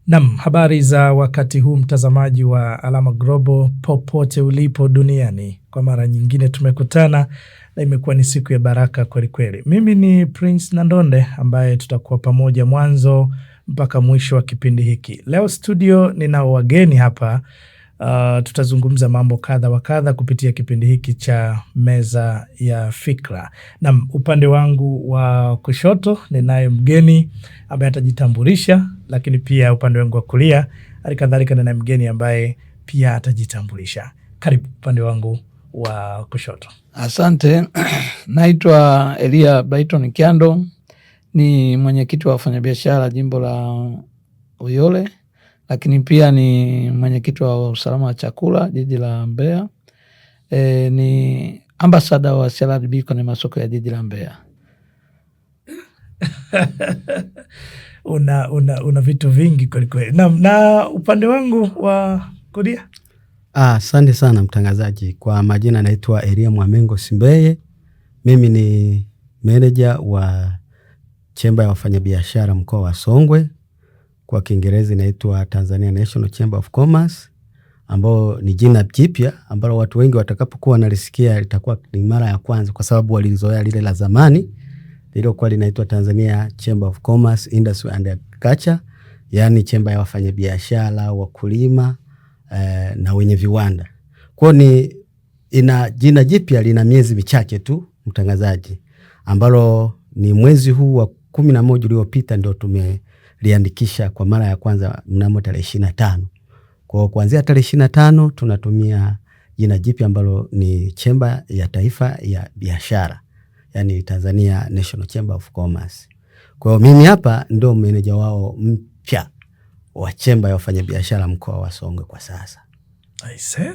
Naam, habari za wakati huu mtazamaji wa Alama Global popote ulipo duniani. Kwa mara nyingine tumekutana na imekuwa ni siku ya baraka kweli kweli. Mimi ni Prince Nandonde ambaye tutakuwa pamoja mwanzo mpaka mwisho wa kipindi hiki. Leo studio ninao wageni hapa. Tutazungumza mambo kadha wa kadha kupitia kipindi hiki cha Meza ya Fikra. Na upande wangu wa kushoto ninaye mgeni ambaye atajitambulisha, lakini pia upande wangu wa kulia halikadhalika ninaye mgeni ambaye pia atajitambulisha. Karibu upande wangu wa kushoto. Asante. Naitwa Elia Brighton Kiando, ni mwenyekiti wa wafanyabiashara jimbo la Uyole, lakini pia ni mwenyekiti wa usalama wa chakula jiji la Mbeya. Ni ambassador wa CRDB kwenye masoko ya jiji la Mbeya. Una vitu vingi kweli kweli. Na upande wangu wa kulia. Asante sana mtangazaji. Kwa majina naitwa Elia Mwamengo Simbeye. Mimi ni manager wa chemba ya wafanyabiashara mkoa wa Songwe. Kwa Kiingereza inaitwa Tanzania National Chamber of Commerce, ambao ni jina jipya ambalo watu wengi watakapokuwa wanalisikia litakuwa ni mara ya kwanza, kwa sababu walizoea lile la zamani lililokuwa linaitwa Tanzania Chamber of Commerce, Industry and Agriculture, yani chemba ya wafanyabiashara, wakulima na wenye viwanda. Kwa ni ina jina jipya, lina miezi michache tu mtangazaji, ambalo ni mwezi huu wa 11 uliopita ndio tumeliandikisha kwa mara ya kwanza mnamo tarehe 25. Kwa kuanzia tarehe 25 tunatumia jina jipya ambalo ni chemba ya taifa ya biashara, yani Tanzania National Chamber of Commerce. Kwa mimi hapa ndio meneja wao mpya wa chemba ya wafanyabiashara mkoa wa Songwe kwa sasa. Aise.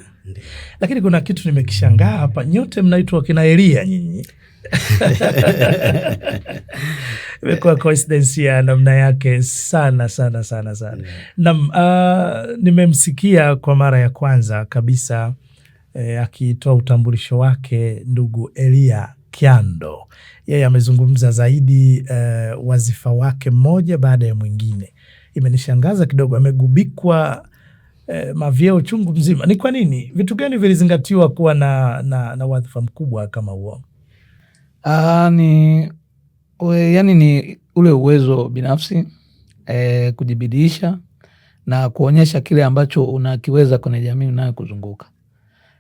Lakini kuna kitu nimekishangaa hapa, nyote mnaitwa kina Elia nyinyi. Imekuwa coincidence ya namna yake sana. Nimemsikia kwa mara ya kwanza kabisa akitoa utambulisho wake ndugu Elia Kiando. Yeye amezungumza zaidi wazifa wake mmoja baada ya mwingine. Imenishangaza kidogo, amegubikwa mavyeo chungu mzima. Ni kwa nini? Vitu gani vilizingatiwa kuwa na wadhifa mkubwa kama huo? Ni ule uwezo binafsi, kujibidiisha na kuonyesha kile ambacho unakiweza kwenye jamii unayokuzunguka.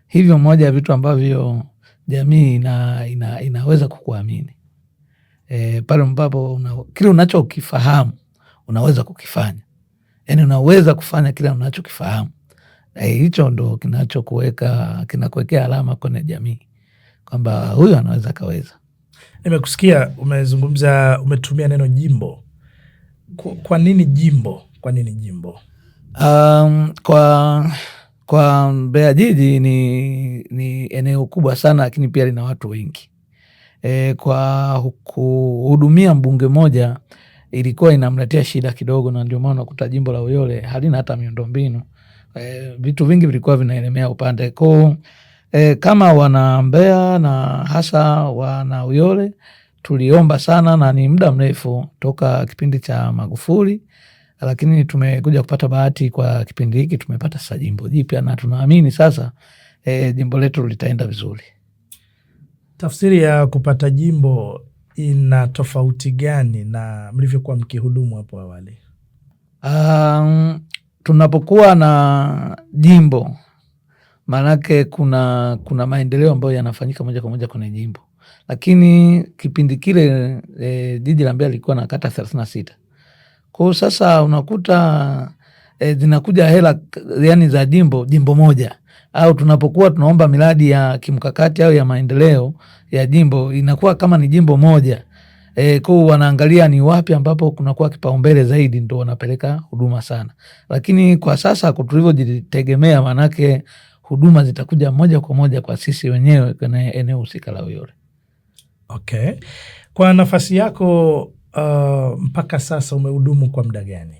Hivyo moja ya vitu ambavyo jamii inaweza kukuamini. Pale ambapo kile unachokifahamu unaweza kukifanya. Yani unaweza kufanya kile unachokifahamu. Hicho ndo kinakuwekea alama kwenye jamii kwamba huyu anaweza kaweza. Nimekusikia umezungumza, umetumia neno jimbo. Kwa nini jimbo? Kwa nini jimbo? Kwa Mbeya jiji ni eneo kubwa sana, lakini pia lina watu wengi. Kwa kuhudumia mbunge moja ilikuwa inamletea shida kidogo, na ndio maana unakuta jimbo la Uyole halina hata miundombinu. Vitu vingi vilikuwa vinaelemea upande kwa kama wana Mbeya na hasa wana Uyole tuliomba sana, na ni muda mrefu toka kipindi cha Magufuli, lakini tumekuja kupata bahati kwa kipindi hiki tumepata sasa jimbo jipya, na tunaamini sasa jimbo letu litaenda vizuri. Tafsiri ya kupata jimbo ina tofauti gani na mlivyokuwa mkihudumu hapo awali? Tunapokuwa na jimbo manake kuna maendeleo ambayo yanafanyika moja kwa moja kwenye jimbo, lakini kipindi kile jiji la Mbeya lilikuwa na kata 36. Kwa sasa unakuta zinakuja hela yani za jimbo moja, au tunapokuwa tunaomba miradi ya kimkakati au ya maendeleo ya jimbo inakuwa kama ni jimbo moja. Kwa wanaangalia ni wapi ambapo kunakuwa kipaumbele zaidi ndo wanapeleka huduma sana. Lakini kwa sasa tulivyojitegemea, manake huduma zitakuja moja kwa moja kwa sisi wenyewe kwenye eneo husika la Uyole. Okay. Kwa nafasi yako mpaka sasa umehudumu kwa muda gani?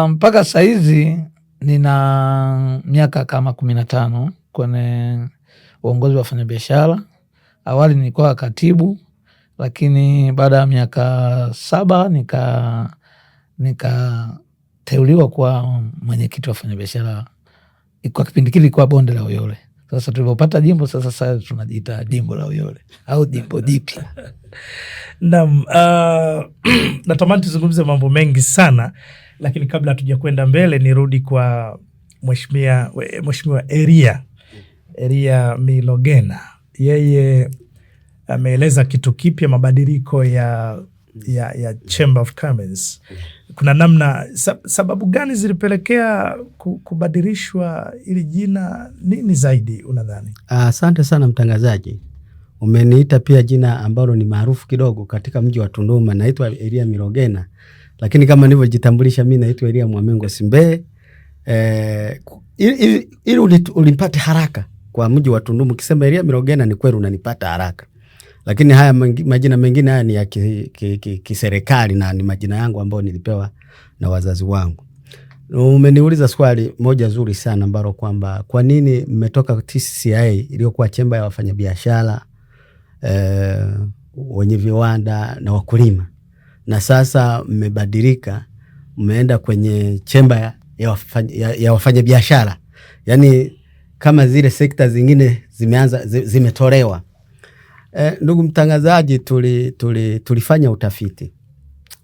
Mpaka saizi nina miaka kama 15 kwenye uongozi wa wafanyabiashara. Awali nilikuwa katibu, lakini baada ya miaka 7 nikateuliwa kuwa mwenyekiti wa wafanyabiashara kwa kipindi kile ilikuwa bonde la Uyole. Sasa tulivyopata jimbo sasa tunajiita jimbo la Uyole au jimbo jipya. Naam, natamani tuzungumze mambo mengi sana, lakini kabla hatuja kwenda mbele nirudi kwa Mheshimiwa Eria Milogena. Yeye ameeleza kitu kipya, mabadiliko ya Chamber of Commerce. Kuna namna, sababu gani zilipelekea kubadilishwa ili jina? Nini zaidi unadhani? Asante sana mtangazaji. Umeniita pia jina ambalo ni maarufu kidogo katika mji wa Tunduma. Naitwa Eria Milogena, lakini kama nilivyojitambulisha mimi naitwa Eria Mwamengo Simbeye. Ili ulipate haraka kwa mji wa Tunduma, ukisema Eria Milogena ni kweli unanipata haraka. Lakini haya majina mengine haya ni ya kiserikali na ni majina yangu ambayo nilipewa na wazazi wangu. Umeniuliza swali moja zuri sana ambalo kwamba kwa nini mmetoka TCCIA iliyokuwa chemba ya wafanyabiashara, wenye viwanda na wakulima, na sasa mmebadilika mmeenda kwenye chemba ya wafanyabiashara. Yani kama zile sekta zingine zimetolewa. Ndugu mtangazaji, tulifanya utafiti.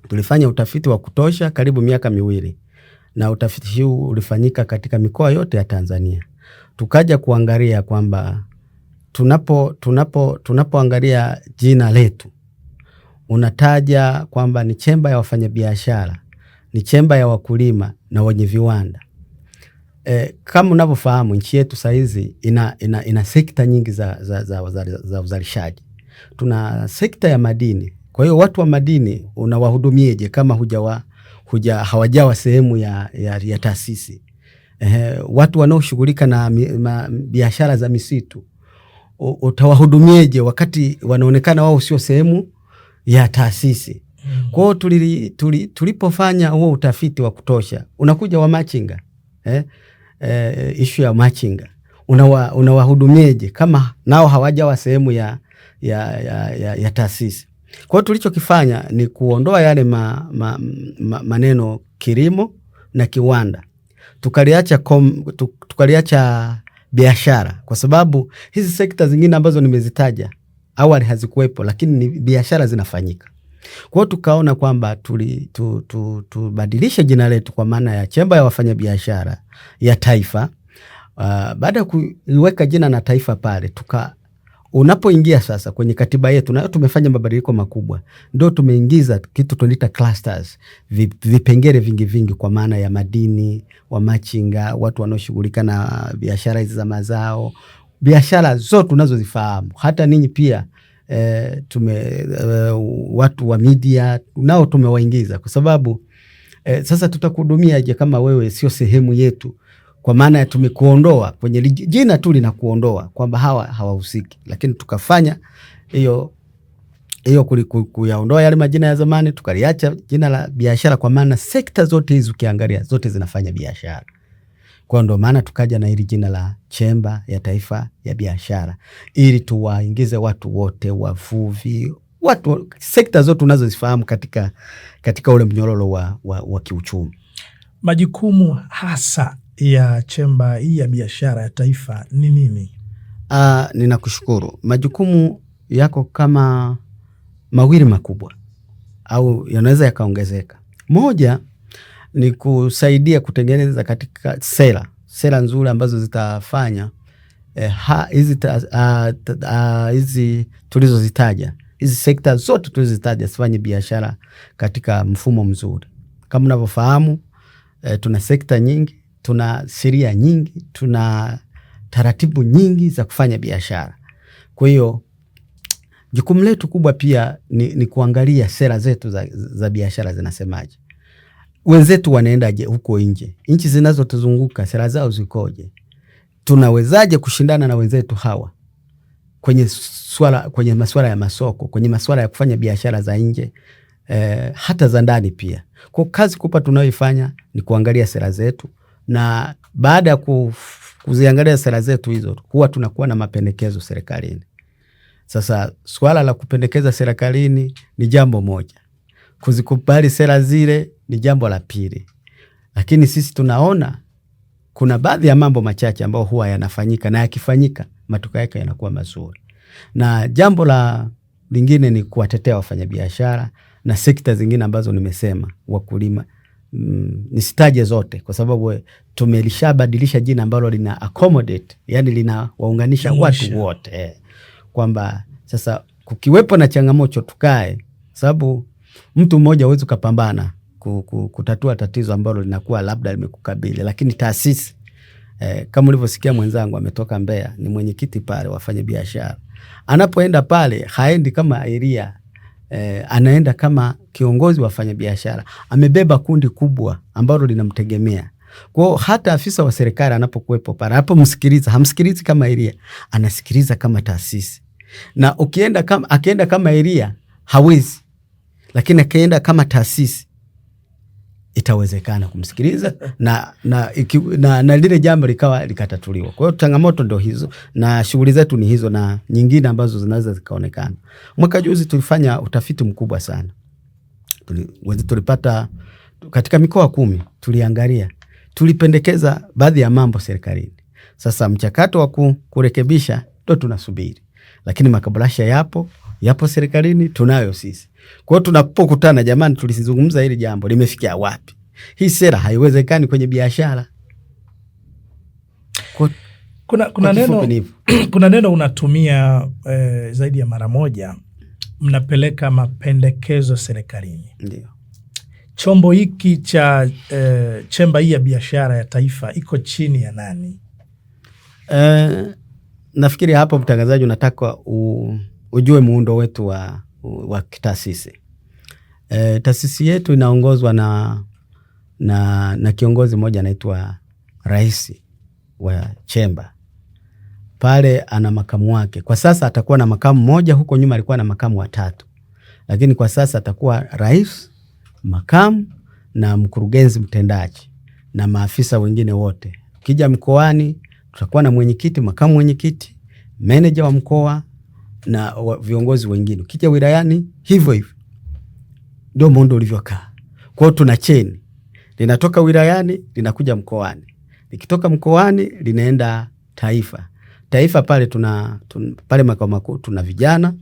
Tulifanya utafiti wa kutosha karibu miaka 2, na utafiti huu ulifanyika katika mikoa yote ya Tanzania. Tukaja kuangalia kwamba tunapoangalia jina letu, unataja kwamba ni chemba ya wafanyabiashara, ni chemba ya wakulima na wenye viwanda. Kama unavyofahamu nchi yetu saizi ina sekta nyingi za uzalishaji. Tuna sekta ya madini. Kwa hiyo watu wa madini unawahudumieje kama hawajawa sehemu ya taasisi? Watu wanaoshughulika na biashara za misitu utawahudumieje wakati wanaonekana wao sio sehemu ya taasisi? Kwa hiyo tulipofanya huo utafiti wa kutosha, unakuja wa machinga. Issue ya machinga unawahudumieje kama nao hawajawa sehemu ya taasisi? Kwa hiyo tulichokifanya ni kuondoa yale maneno kilimo na kiwanda, tukaliacha biashara, kwa sababu hizi sekta zingine ambazo nimezitaja awali hazikuwepo, lakini ni biashara zinafanyika. Kwa hiyo tukaona kwamba tubadilishe jina letu kwa maana ya chemba ya wafanyabiashara ya taifa. Baada ya kuiweka jina na taifa pale, unapoingia sasa kwenye katiba yetu, na tumefanya mabadiliko makubwa, ndio tumeingiza kitu tunaita clusters, vipengele vingi kwa maana ya madini, wa machinga, watu wanaoshughulika na biashara hizi za mazao, biashara zote tunazozifahamu. Hata ninyi pia watu wa media nao tumewaingiza, kwa sababu sasa tutakuhudumia je kama wewe sio sehemu yetu? Kwa maana ya tumekuondoa kwenye jina tu linakuondoa kwamba hawahusiki, lakini tukafanya hiyo kuyaondoa yale majina ya zamani, tukaliacha jina la biashara, kwa maana sekta zote hizi ukiangalia zote zinafanya biashara. Kwa ndo maana tukaja na hili jina la chemba ya taifa ya biashara, ili tuwaingize watu wote, wavuvi, watu sekta zote unazozifahamu katika ule mnyororo wa kiuchumi. Majukumu hasa ya chemba hii ya biashara ya taifa ni nini? Ninakushukuru. Majukumu yako kama mawili makubwa, au yanaweza yakaongezeka. Moja ni kusaidia kutengeneza katika sera nzuri ambazo zitafanya hizi tulizozitaja, hizi sekta zote tulizozitaja zifanye biashara katika mfumo mzuri. Kama unavyofahamu, tuna sekta nyingi, tuna sheria nyingi, tuna taratibu nyingi za kufanya biashara. Kwa hiyo jukumu letu kubwa pia ni kuangalia sera zetu za biashara zinasemaje. Wenzetu wanaendaje huko nje? Nchi zinazotuzunguka sera zao zikoje? Tunawezaje kushindana na wenzetu hawa kwenye masuala ya masoko, kwenye masuala ya kufanya biashara za nje, hata za ndani pia. Kwa kazi kubwa tunayoifanya ni kuangalia sera zetu, na baada ya kuziangalia sera zetu hizo huwa tunakuwa na mapendekezo serikalini. Sasa swala la kupendekeza serikalini ni jambo moja, kuzikubali sera zile ni jambo la pili. lakini sisi tunaona kuna baadhi ya mambo machache ambayo huwa yanafanyika na yakifanyika matokeo yake yanakuwa mazuri. Na jambo la lingine ni kuwatetea wafanyabiashara na sekta zingine ambazo nimesema, wakulima. Nisitaje zote kwa sababu tumelishabadilisha jina ambalo lina accommodate, yani lina waunganisha watu wote, kwamba sasa kukiwepo na changamoto tukae, sababu mtu mmoja huwezi kupambana kutatua tatizo ambalo linakuwa labda limekukabili, lakini taasisi kama ulivyosikia mwenzangu ametoka Mbeya, ni mwenyekiti pale wafanya biashara, anapoenda pale haendi kama area, anaenda kama kiongozi wa wafanya biashara, amebeba kundi kubwa ambalo linamtegemea. Kwa hata afisa wa serikali anapokuwepo pale, anapomsikiliza, hamsikilizi kama area, anasikiliza kama taasisi. Na akienda kama area hawezi, lakini akienda kama taasisi itawezekana kumsikiliza na lile jambo likatatuliwa. Kwa hiyo changamoto ndio hizo na shughuli zetu ni hizo na nyingine ambazo zinaweza zikaonekana. Mwaka juzi tulifanya utafiti mkubwa sana. Tulipata katika mikoa 10, tuliangalia, tulipendekeza baadhi ya mambo serikalini. Sasa mchakato wa kurekebisha ndio tunasubiri. Lakini makabrasha yapo serikalini, tunayo sisi. Kwa hiyo tunapokutana, jamani, tulizungumza hili jambo limefikia wapi? Hii sera haiwezekani kwenye biashara. Kuna neno unatumia zaidi ya mara moja, mnapeleka mapendekezo serikalini. Ndio. Chombo hiki cha chemba hii ya biashara ya taifa iko chini ya nani? Nafikiri hapo mtangazaji unataka ujue muundo wetu wa kitaasisi. Taasisi yetu inaongozwa na kiongozi mmoja anaitwa rais wa chemba. Pale ana makamu wake. Kwa sasa atakuwa na makamu mmoja, huko nyuma alikuwa na makamu 3. Lakini kwa sasa atakuwa rais, makamu na mkurugenzi mtendaji na maafisa wengine wote. Kija mkoani tutakuwa na mwenyekiti, makamu mwenyekiti, meneja wa mkoa na viongozi wengine. Kija wilayani hivyo hivyo. Ndio muundo ulivyokaa. Kwa hiyo tuna cheni. Linatoka wilayani linakuja mkoani. Likitoka mkoani linaenda taifa. Taifa pale pale makao makuu tuna vijana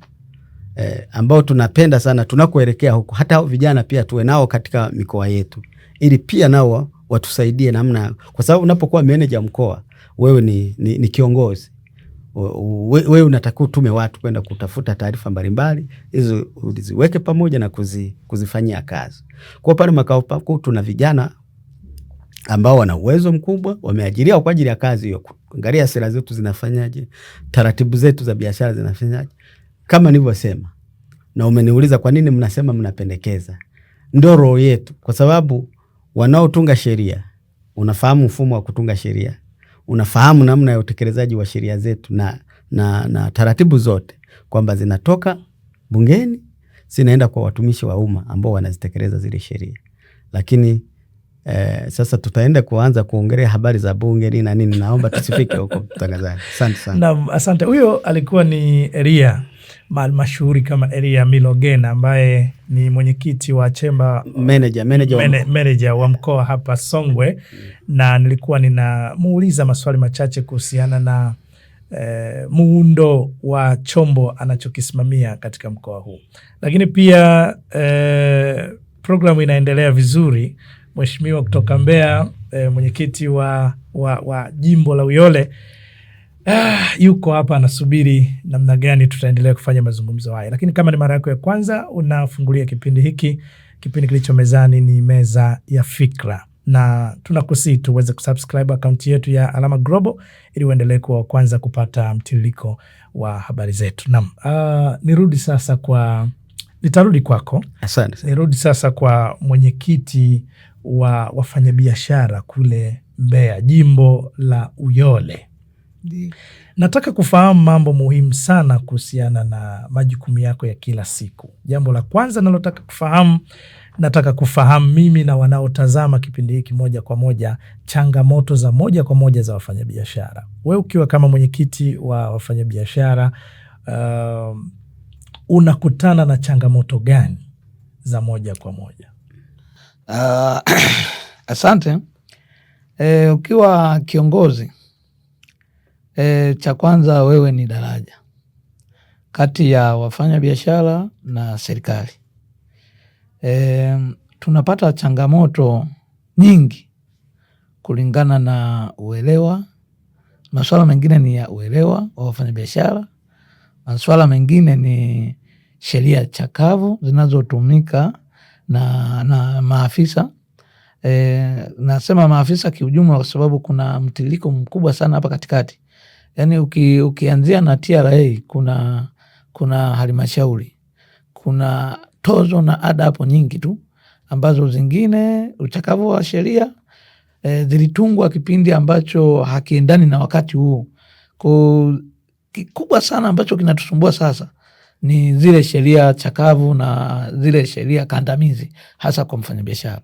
ambao tunapenda sana tunakoelekea huko. Hata hao vijana pia tuwe nao katika mikoa yetu, ili pia nao watusaidie namna, kwa sababu unapokuwa meneja mkoa wewe ni kiongozi. Wewe unatakiwa utume watu kwenda kutafuta taarifa mbalimbali, hizo uziweke pamoja na kuzifanyia kazi. Kwa pale makao makuu tuna vijana ambao wana uwezo mkubwa, wameajiriwa kwa ajili ya kazi hiyo, kuangalia sera zetu zinafanyaje, taratibu zetu za biashara zinafanyaje. Kama nilivyosema, na umeniuliza kwa nini mnasema mnapendekeza, ndio roho yetu, kwa sababu wanaotunga sheria, unafahamu mfumo wa kutunga sheria, unafahamu namna ya utekelezaji wa sheria zetu na taratibu zote, kwamba zinatoka bungeni zinaenda kwa watumishi wa umma ambao wanazitekeleza zile sheria. Lakini sasa tutaenda kuanza kuongelea habari za bunge na nini, naomba tusifike huko mtangazaji. Asante sana. Naam, asante. Huyo alikuwa ni Elia mashuhuri kama Elia Milogena, ambaye ni mwenyekiti wa chemba, manager wa mkoa hapa Songwe. Na nilikuwa ninamuuliza maswali machache kuhusiana na muundo wa chombo anachokisimamia katika mkoa huu. Lakini pia programu inaendelea vizuri. Mheshimiwa kutoka Mbeya, mwenyekiti wa jimbo la Uyole, yuko hapa anasubiri namna gani tutaendelea kufanya mazungumzo haya. Lakini kama ni mara yako ya kwanza unafungulia kipindi hiki, kipindi kilicho mezani ni Meza ya Fikra, na tunakusihi tuweze kusubscribe akaunti yetu ya Alama Global ili uendelee kuwa wa kwanza kupata mtiririko wa habari zetu. Naam, nitarudi kwako. Asante. Nirudi sasa kwa mwenyekiti wa wafanyabiashara kule Mbeya, jimbo la Uyole. Nataka kufahamu mambo muhimu sana kuhusiana na majukumu yako ya kila siku. Jambo la kwanza nataka kufahamu mimi na wanaotazama kipindi hiki moja kwa moja, changamoto za moja kwa moja za wafanyabiashara. Wewe ukiwa kama mwenyekiti wa wafanyabiashara, unakutana na changamoto gani za moja kwa moja? Asante. Ukiwa kiongozi, cha kwanza wewe ni daraja kati ya wafanya biashara na serikali. Tunapata changamoto nyingi kulingana na uelewa. Masuala mengine ni ya uelewa wa wafanya biashara, masuala mengine ni sheria chakavu zinazotumika na maafisa. Nasema maafisa kiujumla kwa sababu kuna mtiririko mkubwa sana hapa katikati. Yani ukianzia na TRA kuna halmashauri, kuna tozo na ada hapo nyingi tu, ambazo zingine uchakavu wa sheria zilitungwa kipindi ambacho hakiendani na wakati huu. Kikubwa sana ambacho kinatusumbua sasa ni zile sheria chakavu na zile sheria kandamizi, hasa kwa mfanyabiashara.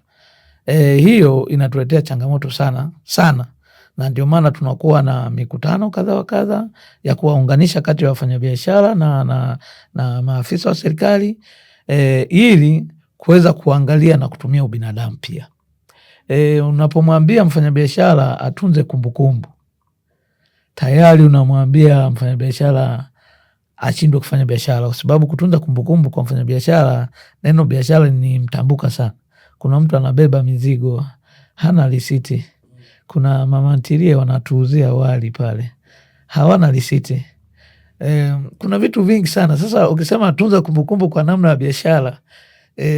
Hiyo inatuletea changamoto sana sana, na ndio maana tunakuwa na mikutano kadha wa kadha ya kuwaunganisha kati ya wafanyabiashara na maafisa wa serikali, ili kuweza kuangalia na kutumia ubinadamu pia. Unapomwambia mfanyabiashara atunze kumbukumbu, tayari unamwambia mfanyabiashara ashindwe kufanya biashara, kwa sababu kutunza kumbukumbu kwa mfanyabiashara, neno biashara ni mtambuka sana. Kuna mtu anabeba mizigo hana risiti. Kuna mama ntilie wanatuuzia wali pale, hawana risiti. Kuna vitu vingi sana. Sasa ukisema tunza kumbukumbu kwa namna ya biashara,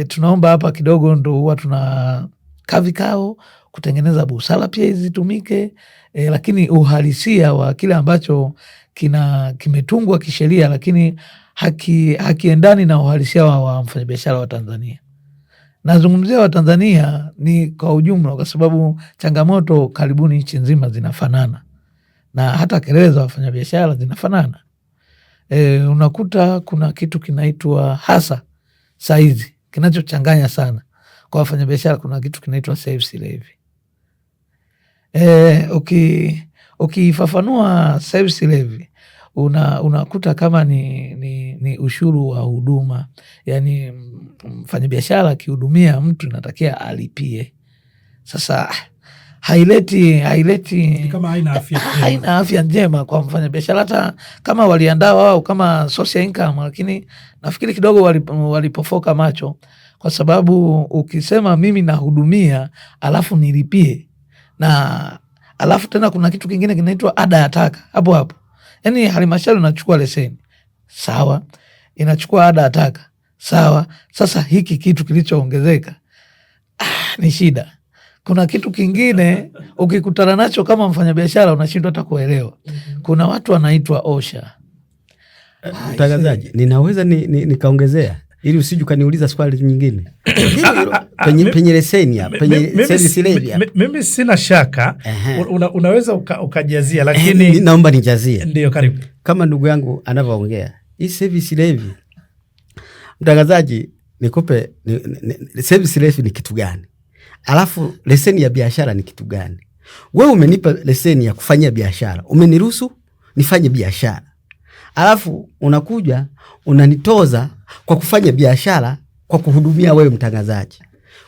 tunaomba hapa kidogo ndo huwa tuna kavikao kutengeneza busara pia izitumike, lakini uhalisia wa kile ambacho kimetungwa kisheria lakini hakiendani na uhalisia wa mfanyabiashara wa Tanzania. Nazungumzia wa Tanzania ni kwa ujumla, kwa sababu changamoto karibuni nchi nzima zinafanana na hata kelele za wafanyabiashara zinafanana. Unakuta kuna kitu kinaitwa, hasa saizi kinachochanganya sana kwa wafanyabiashara, kuna kitu kinaitwa service levy. Ukifafanua service levy, unakuta kama ni ushuru wa huduma. Yani mfanyabiashara akihudumia mtu inatakia alipie. Sasa haileti kama haina afya njema kwa mfanyabiashara, hata kama waliandaa wao kama source ya income, lakini nafikiri kidogo walipofoka macho, kwa sababu ukisema mimi nahudumia alafu nilipie, na alafu tena kuna kitu kingine kinaitwa ada ya taka hapo hapo. Yani halmashauri inachukua leseni, sawa, inachukua ada ya taka, sawa. Sasa hiki kitu kilichoongezeka ni shida. Kuna kitu kingine ukikutana nacho kama mfanyabiashara unashindwa hata kuelewa. Kuna watu wanaitwa OSHA. Mtangazaji, ninaweza nikaongezea ili usije ukaniuliza swali nyingine. penye leseni hapa, penye service levy. Mimi sina shaka unaweza ukajazia, lakini naomba nijazie. Ndio, karibu. Kama ndugu yangu anavyoongea, hii service levy, mtangazaji, nikupe service levy ni kitu gani? Alafu leseni ya biashara ni kitu gani? Wewe umenipa leseni ya kufanya biashara, umeniruhusu nifanye biashara, alafu unakuja unanitoza kwa kufanya biashara kwa kuhudumia wewe mtangazaji.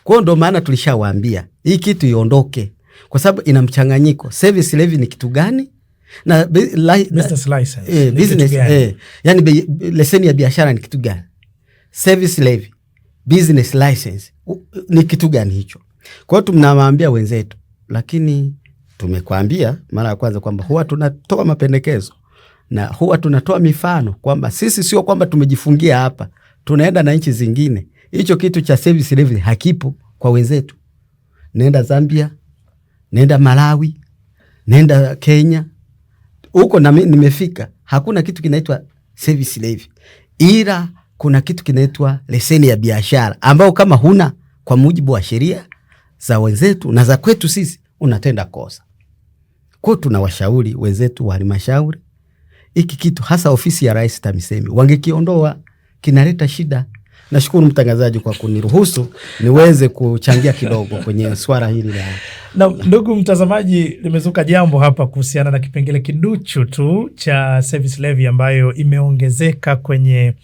Kwa hiyo ndo maana tulishawaambia hii kitu iondoke, kwa sababu ina mchanganyiko. Service levy ni kitu gani na business license business yani leseni ya biashara ni kitu gani? Service levy, business license ni kitu gani hicho? Kwa hiyo tunawaambia wenzetu, lakini tumekwambia mara ya kwanza kwamba huwa tunatoa mapendekezo na huwa tunatoa mifano kwamba sisi sio kwamba tumejifungia hapa, tunaenda na nchi zingine. Hicho kitu cha service levy hakipo kwa wenzetu. Nenda Zambia, nenda Malawi, nenda Kenya, huko na nimefika, hakuna kitu kinaitwa service levy, ila kuna kitu kinaitwa leseni ya biashara, ambao kama huna kwa mujibu wa sheria za wenzetu na za kwetu sisi unatenda kosa. Kwa tunawashauri wenzetu wa halmashauri, hiki kitu hasa ofisi ya Rais TAMISEMI wangekiondoa, kinaleta shida. Nashukuru mtangazaji kwa kuniruhusu niweze kuchangia kidogo kwenye swala hili la. Na ndugu mtazamaji, limezuka jambo hapa kuhusiana na kipengele kiduchu tu cha service levy ambayo imeongezeka kwenye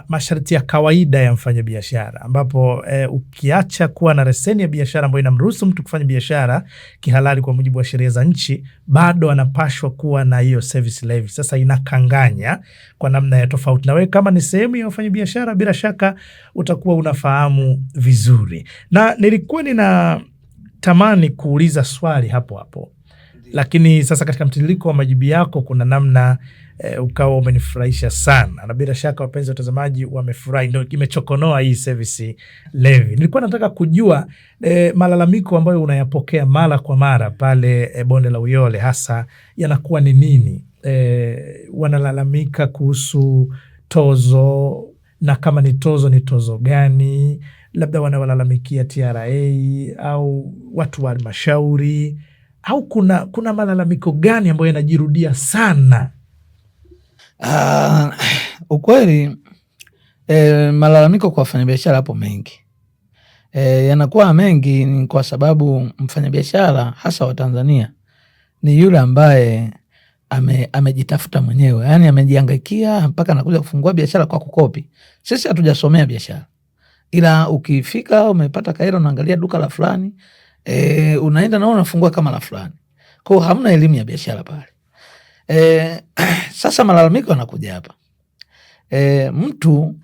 masharti ya kawaida ya mfanyabiashara, ambapo ukiacha kuwa na leseni ya biashara ambayo inamruhusu mtu kufanya biashara kihalali kwa mujibu wa sheria za nchi, bado anapashwa kuwa na hiyo service levy. Sasa inakanganya kwa namna ya tofauti, na wewe kama ni sehemu ya wafanyabiashara bila shaka utakuwa unafahamu vizuri. Na nilikuwa ninatamani kuuliza swali hapo hapo, lakini sasa katika mtiririko wa majibu yako kuna namna ukawa umenifurahisha sana, na bila shaka wapenzi watazamaji wamefurahi. Ndio imechokonoa hii service levy. Nilikuwa nataka kujua malalamiko ambayo unayapokea mara kwa mara pale bonde la Uyole hasa yanakuwa ni nini? Wanalalamika kuhusu tozo, na kama ni tozo gani? Labda wanawalalamikia TRA au watu wa halmashauri, au kuna malalamiko gani ambayo yanajirudia sana? Ukweli malalamiko kwa wafanyabiashara hapo mengi, yanakuwa mengi ni kwa sababu mfanyabiashara hasa wa Tanzania ni yule ambaye amejitafuta mwenyewe, yani amejihangaikia mpaka anakuja kufungua biashara kwa kukopi. Sisi hatujasomea biashara, ila ukifika umepata kaira unaangalia duka la fulani, unaenda na unafungua kama la fulani, kwa hamna elimu ya biashara pale. Sasa malalamiko yanakuja hapa. Mtu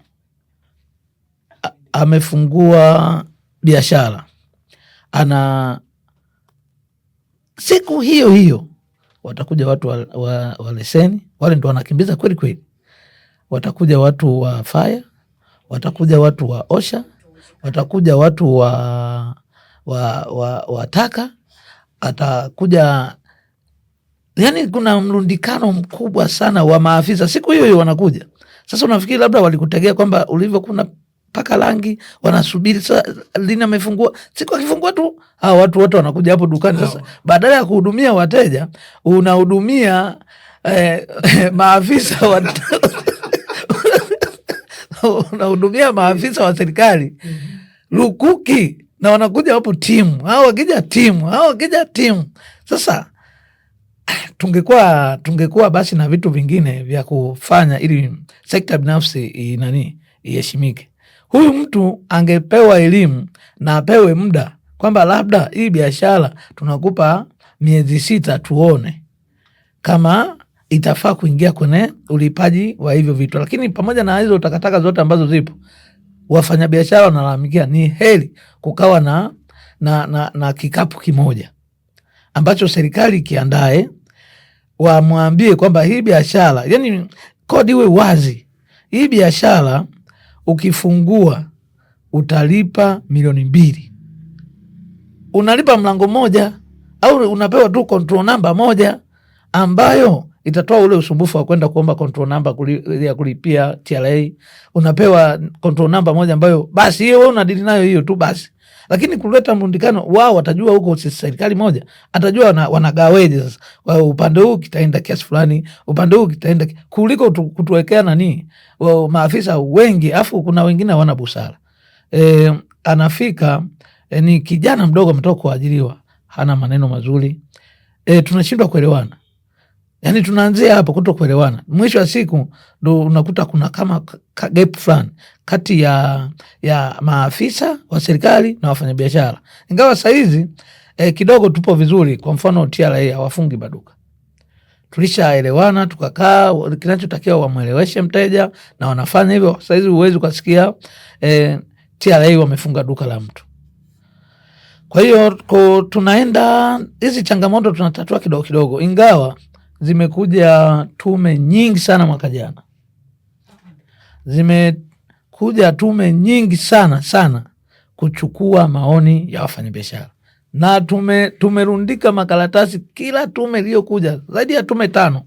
amefungua biashara, ana siku hiyo hiyo watakuja watu wa leseni, wale ndo wanakimbiza kweli kweli. Watakuja watu wa fire, watakuja watu wa osha, watakuja watu wa taka, atakuja. Yani kuna mrundikano mkubwa sana wa maafisa siku hiyo hiyo wanakuja. Sasa unafikiri labda walikutegea kwamba ulivyo kuna paka rangi wanasubiri lini amefungua, siku akifungua tu hao watu wote wanakuja hapo dukani. Sasa badala ya kuhudumia wateja unahudumia maafisa unahudumia maafisa wa serikali lukuki, na wanakuja hapo timu, hao wakija timu. Sasa tungekuwa basi na vitu vingine vya kufanya ili sekta binafsi iheshimike. Huyu mtu angepewa elimu na apewe muda kwamba labda hii biashara tunakupa miezi 6 tuone kama itafaa kuingia kwenye ulipaji wa hivyo vitu. Lakini pamoja na hizo takataka zote ambazo zipo, wafanyabiashara wanalalamikia ni heri kukawa na kikapu kimoja ambacho serikali kiandae, wamwambie kwamba hii biashara, yani kodi iwe wazi, hii biashara ukifungua utalipa milioni 2, unalipa mlango moja, au unapewa tu control number moja ambayo itatoa ule usumbufu wa kwenda kuomba control number ya kulipia TRA. Unapewa control number moja ambayo basi hiyo wewe unadili nayo hiyo tu basi. Lakini kuleta mrundikano, wao watajua huko serikali moja, atajua wanagaweje sasa. Kwa upande huu kitaenda kiasi fulani, upande huu kitaenda, kuliko kutuwekea maafisa wengi, afu kuna wengine hawana busara. Anafika ni kijana mdogo ametoka kuajiriwa, hana maneno mazuri. Tunashindwa kuelewana. Yani tunaanzia hapo kutokuelewana. Mwisho wa siku ndo unakuta kuna kama gap fulani kati ya maafisa wa serikali na wafanyabiashara. Ingawa saizi kidogo tupo vizuri. Kwa mfano TRA hawafungi maduka. Tulishaelewana, tukakaa, kinachotakiwa wamweleweshe mteja na wanafanya hivyo. Saizi huwezi ukasikia TRA wamefunga duka la mtu. Kwa hiyo tunaenda, hizi changamoto tunatatua kidogo kidogo, ingawa zimekuja tume nyingi sana mwaka jana. Zimekuja tume nyingi sana kuchukua maoni ya wafanyabiashara. Na tumerundika makaratasi, kila tume iliyokuja, zaidi ya tume 5.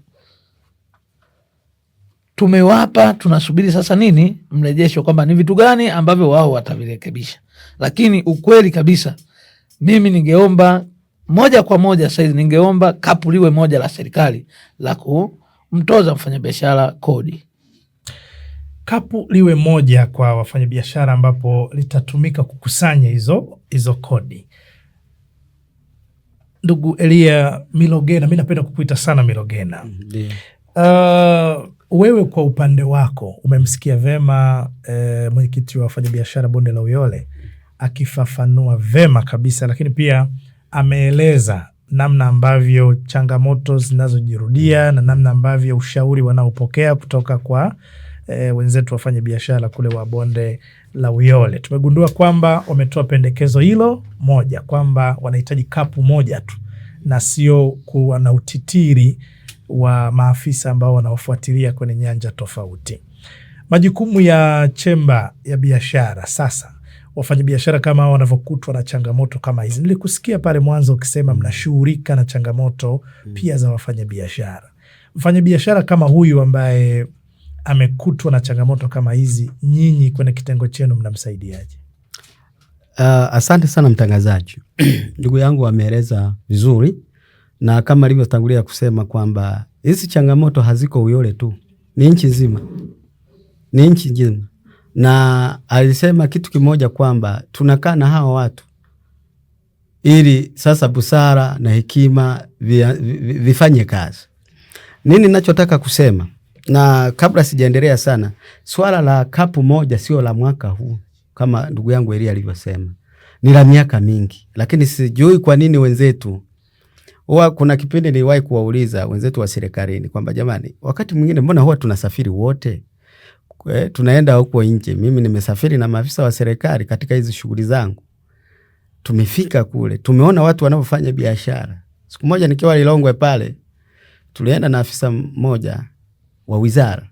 Tumewapa, tunasubiri sasa nini mrejesho kwamba ni vitu gani ambavyo wao watavirekebisha. Lakini ukweli kabisa, mimi ningeomba moja kwa moja saizi, ningeomba kapu liwe moja la serikali la kumtoza mfanyabiashara kodi. Kapu liwe moja kwa wafanyabiashara ambapo litatumika kukusanya hizo kodi. Ndugu Elia Milogena, mimi napenda kukuita sana Milogena. wewe kwa upande wako umemsikia vema mwenyekiti wa wafanyabiashara bonde la Uyole akifafanua vema kabisa, lakini pia ameeleza namna ambavyo changamoto zinazojirudia na namna ambavyo ushauri wanaopokea kutoka kwa wenzetu wafanya biashara kule wa bonde la Uyole. Tumegundua kwamba wametoa pendekezo hilo moja, kwamba wanahitaji kapu moja tu na sio kuwa na utitiri wa maafisa ambao wanawafuatilia kwenye nyanja tofauti. Majukumu ya chemba ya biashara sasa, wafanyabiashara kama wanavyokutwa na changamoto kama hizi. Nilikusikia pale mwanzo ukisema mnashughulika na changamoto pia za wafanyabiashara. Mfanyabiashara kama huyu ambaye amekutwa na changamoto kama hizi, nyinyi kwenye kitengo chenu mnamsaidiaje? Asante sana mtangazaji. Ndugu yangu ameeleza vizuri, na kama alivyotangulia kusema kwamba hizi changamoto haziko Uyole tu, ni nchi nzima, ni nchi nzima. Na alisema kitu kimoja kwamba tunakaa na hawa watu ili sasa busara na hekima vifanye kazi. Nini ninachotaka kusema, na kabla sijaendelea sana, swala la kapu moja sio la mwaka huu kama ndugu yangu Elia alivyosema, ni la miaka mingi. Lakini sijui kwa nini wenzetu, kuna kipindi niliwahi kuwauliza wenzetu wa serikalini kwamba jamani, wakati mwingine mbona huwa tunasafiri wote, tunaenda huko nje. Mimi nimesafiri na maafisa wa serikali katika hizi shughuli zangu, tumefika kule, tumeona watu wanaofanya biashara. Siku moja nikiwa Lilongwe pale, tulienda na afisa mmoja wa wizara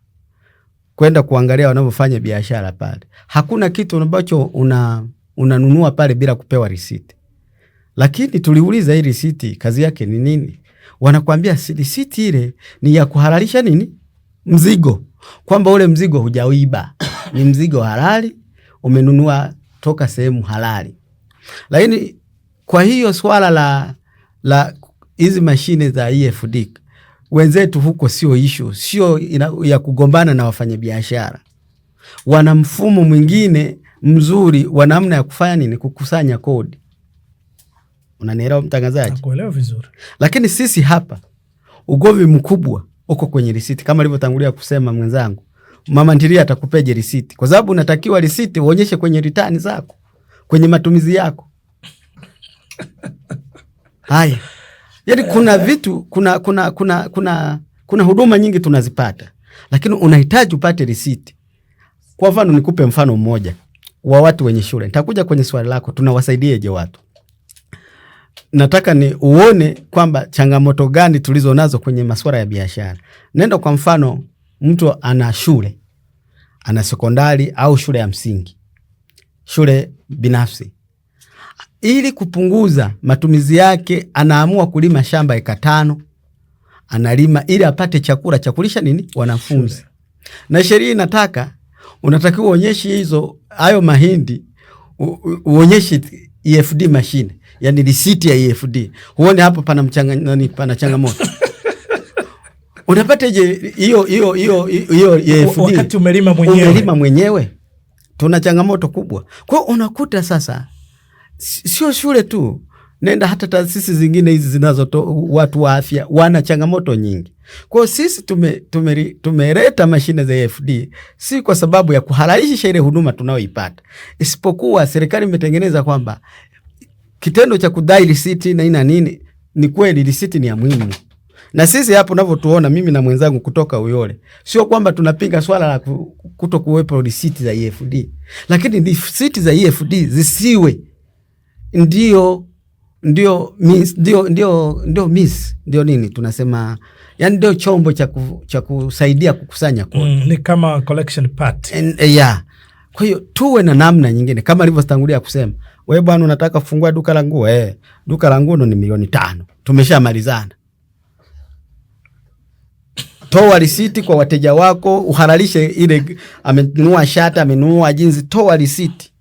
kwenda kuangalia wanaofanya biashara pale. Hakuna kitu ambacho unanunua pale bila kupewa risiti. Lakini tuliuliza hii risiti kazi yake ni nini? Wanakuambia risiti ile ni ya kuhalalisha nini? Mzigo. Kwamba ule mzigo hujaiba, ni mzigo halali, umenunua toka sehemu halali. Lakini kwa hiyo swala la hizi mashine za EFD, wenzetu huko sio issue, sio ya kugombana na wafanyabiashara. Wana mfumo mwingine mzuri wa namna ya kufanya nini? Kukusanya kodi. Unanielewa mtangazaji? Nakuelewa vizuri. Lakini sisi hapa ugovi mkubwa uko kwenye risiti, kama alivyotangulia kusema mwenzangu. Mama ntilia atakupeje risiti? Kwa sababu unatakiwa risiti uonyeshe kwenye ritani zako, kwenye matumizi yako. Haya. Yaani kuna vitu, kuna huduma nyingi tunazipata, lakini unahitaji upate risiti. Kwa mfano nikupe mfano mmoja wa watu wenye shule. Nitakuja kwenye swali lako, tunawasaidieje watu. Nataka ni uone kwamba changamoto gani tulizo nazo kwenye masuala ya biashara. Nenda kwa mfano, mtu ana shule, ana sekondari au shule ya msingi, shule binafsi. Ili kupunguza matumizi yake, anaamua kulima shamba eka 5, analima ili apate chakula cha kulisha nini? Wanafunzi. Na sheria inataka unatakiwa uonyeshe hayo mahindi, uonyeshe EFD machine, yani risiti ya EFD. Huone hapo pana changamoto. Unapata je hiyo EFD wakati umelima mwenyewe? Umelima mwenyewe. Tuna changamoto kubwa. Kwa hiyo unakuta sasa sio shule tu, nenda hata taasisi zingine hizi watu wa afya wana changamoto nyingi. Kwa hiyo sisi tumeleta mashine za EFD si kwa sababu ya kuhalalisha ile huduma tunayoipata, isipokuwa serikali imetengeneza kwamba kitendo cha kudai risiti na ina nini, ni kweli risiti ni ya muhimu. Na sisi hapo unavyotuona mimi na mwenzangu kutoka Uyole, sio kwamba tunapinga swala la kutokuwepo risiti za EFD, lakini risiti za EFD zisiwe ndio nini tunasema, yani ndio chombo cha kusaidia kukusanya kodi. Ni kama collection part. Yeah. Kwa hiyo tuwe na namna nyingine, kama alivyotangulia kusema, wewe bwana unataka kufungua duka la nguo, duka la nguo ni milioni 5. Tumeshamalizana. Toa risiti kwa wateja wako, uhalalishe ile amenunua shati, amenunua jinsi, toa risiti.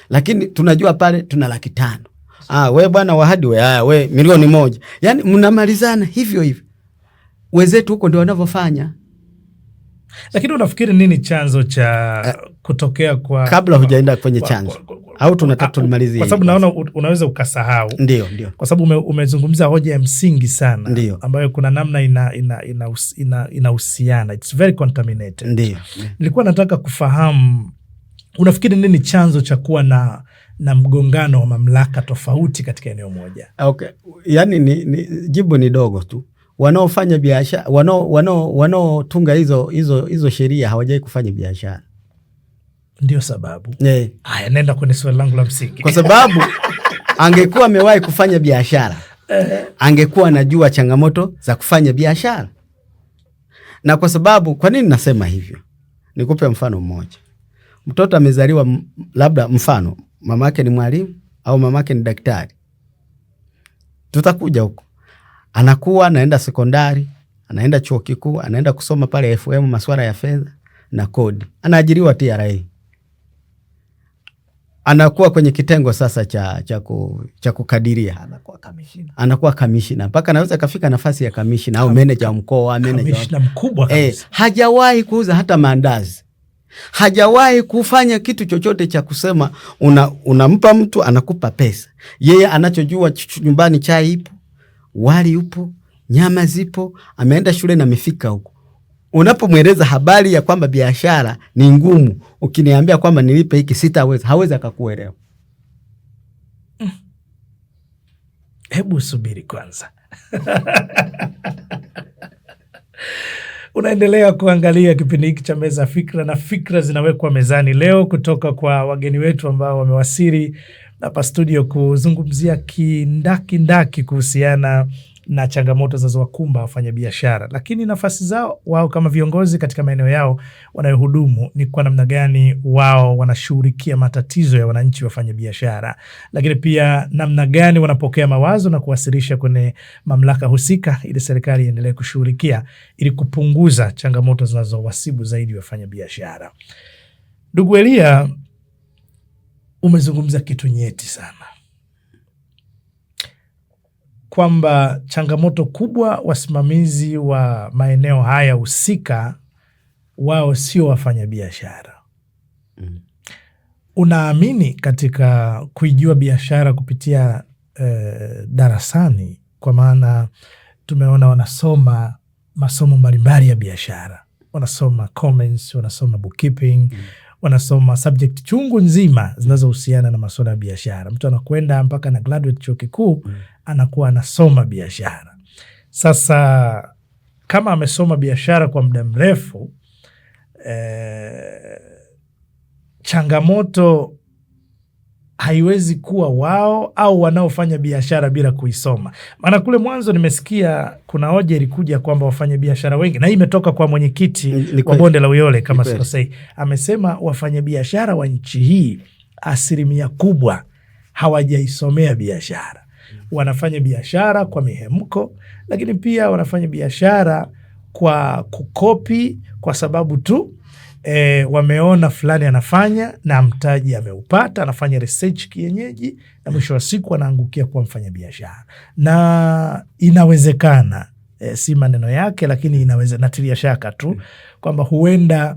Lakini tunajua pale tuna 500,000. Wewe bwana wahadi wewe milioni 1. Yaani mnamalizana hivyo hivyo. Wenzetu huko ndio wanavyofanya. Lakini unafikiri nini chanzo cha kutokea kwa, kabla hujaenda kwenye chanzo au tunataka tulimalizie? Kwa sababu naona unaweza ukasahau. Ndio. Kwa sababu umezungumza hoja ya msingi sana. Ndiyo. Ambayo kuna namna inahusiana. It's very contaminated. Ndio. Nilikuwa nataka kufahamu, unafikiri nini chanzo cha kuwa na mgongano wa mamlaka tofauti katika eneo moja? Okay. Yani jibu ni dogo tu. Wanaofanya biashara, wanaotunga hizo sheria hawajai kufanya biashara. Ndio sababu. Haya, nenda kwenye swali langu la msingi. Kwa sababu angekuwa amewahi kufanya biashara, angekuwa anajua changamoto za kufanya biashara. Na kwa sababu, kwa nini nasema hivyo? Nikupe mfano mmoja. Mtoto amezaliwa, labda mfano mamake ni mwalimu au mamake ni daktari. Tutakuja huko. Anakuwa anaenda sekondari, anaenda chuo kikuu, anaenda kusoma pale FM masuala ya fedha na kodi. Anaajiriwa TRA. Anakuwa kwenye kitengo sasa cha kukadiria. Anakuwa kamishina. Mpaka anaweza kafika nafasi ya kamishina au meneja mkoa, kamishina mkubwa kabisa. Hajawahi kuuza hata maandazi. Hajawahi kufanya kitu chochote cha kusema unampa mtu anakupa pesa. Yeye anachojua nyumbani chai ipo, wali upo, nyama zipo, ameenda shule na amefika huko. Unapomweleza habari ya kwamba biashara ni ngumu, ukiniambia kwamba nilipe hiki sitaweza, hawezi akakuelewa. Hebu subiri kwanza. Unaendelea kuangalia kipindi hiki cha Meza Fikra, na fikra zinawekwa mezani leo kutoka kwa wageni wetu ambao wamewasili hapa studio kuzungumzia kindaki kuhusiana na changamoto zinazowakumba wafanyabiashara, lakini nafasi zao wao kama viongozi katika maeneo yao wanayohudumu ni kwa namna gani wao wanashughulikia matatizo ya wananchi wafanyabiashara, lakini pia namna gani wanapokea mawazo na kuwasilisha kwenye mamlaka husika ili serikali iendelee kushughulikia ili kupunguza changamoto zinazowasibu zaidi wafanyabiashara. Ndugu Elia, umezungumza kitu nyeti sana, kwamba changamoto kubwa wasimamizi wa maeneo haya husika wao sio wafanyabiashara. Unaamini katika kuijua biashara kupitia darasani? Kwa maana tumeona wanasoma masomo mbalimbali ya biashara, wanasoma comments, wanasoma bookkeeping, wanasoma subject chungu nzima zinazohusiana na masuala ya biashara. Mtu anakwenda mpaka na graduate chuo kikuu anakuwa anasoma biashara. Sasa kama amesoma biashara kwa muda mrefu, changamoto haiwezi kuwa wao au wanaofanya biashara bila kuisoma. Maana kule mwanzo nimesikia kuna hoja ilikuja kwamba wafanya biashara wengi, na hii imetoka kwa mwenyekiti wa Bonde la Uyole kama sikosei, amesema wafanya biashara wa nchi hii kub% hawajaisomea biashara. Wanafanya biashara kwa mihemko, lakini pia wanafanya biashara kwa kukopi kwa sababu tu wameona fulani anafanya na mtaji ameupata, anafanya research kienyeji na mwisho wa siku anaangukia kuwa mfanya biashara. Na inawezekana, si maneno yake, lakini inaweza, natilia shaka tu kwamba huenda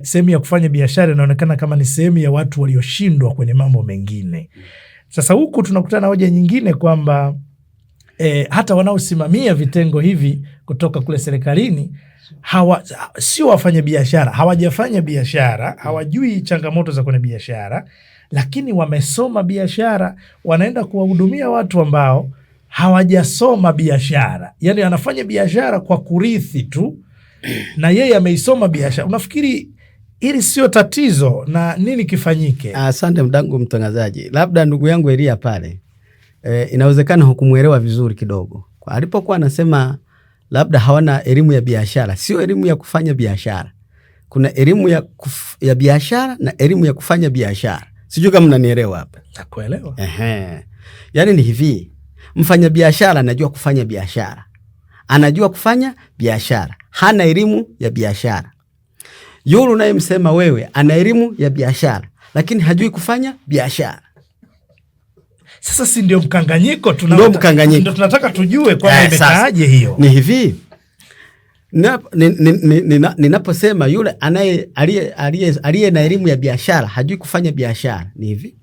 sehemu ya kufanya biashara inaonekana kama ni sehemu ya watu walioshindwa kwenye mambo mengine. Sasa huku tunakutana na hoja nyingine kwamba hata wanaosimamia vitengo hivi kutoka kule serikalini sio wafanya biashara, hawajafanya biashara, hawajui changamoto za kwenye biashara, lakini wamesoma biashara, wanaenda kuwahudumia watu ambao hawajasoma biashara. Yani anafanya biashara kwa kurithi tu na yeye ameisoma biashara. Unafikiri hili sio tatizo na nini kifanyike? Asante mdangu mtangazaji. Labda ndugu yangu Elia pale inawezekana hukumuelewa vizuri kidogo. Kwa alipokuwa anasema labda hawana elimu ya biashara, sio elimu ya kufanya biashara. Kuna elimu ya biashara na elimu ya kufanya biashara. Sijui kama mnanielewa hapa. Nakuelewa. Yaani ni hivi, mfanya biashara anajua kufanya biashara, anajua kufanya biashara, hana elimu ya biashara. Yule unayemsema wewe ana elimu ya biashara lakini hajui kufanya biashara. Sasa si ndio mkanganyiko? Ndio mkanganyiko. Ndio tunataka tujue kwamba imekaaje hiyo. Ni hivi, Ninaposema yule aliye na elimu ya biashara hajui kufanya biashara, ni hivi.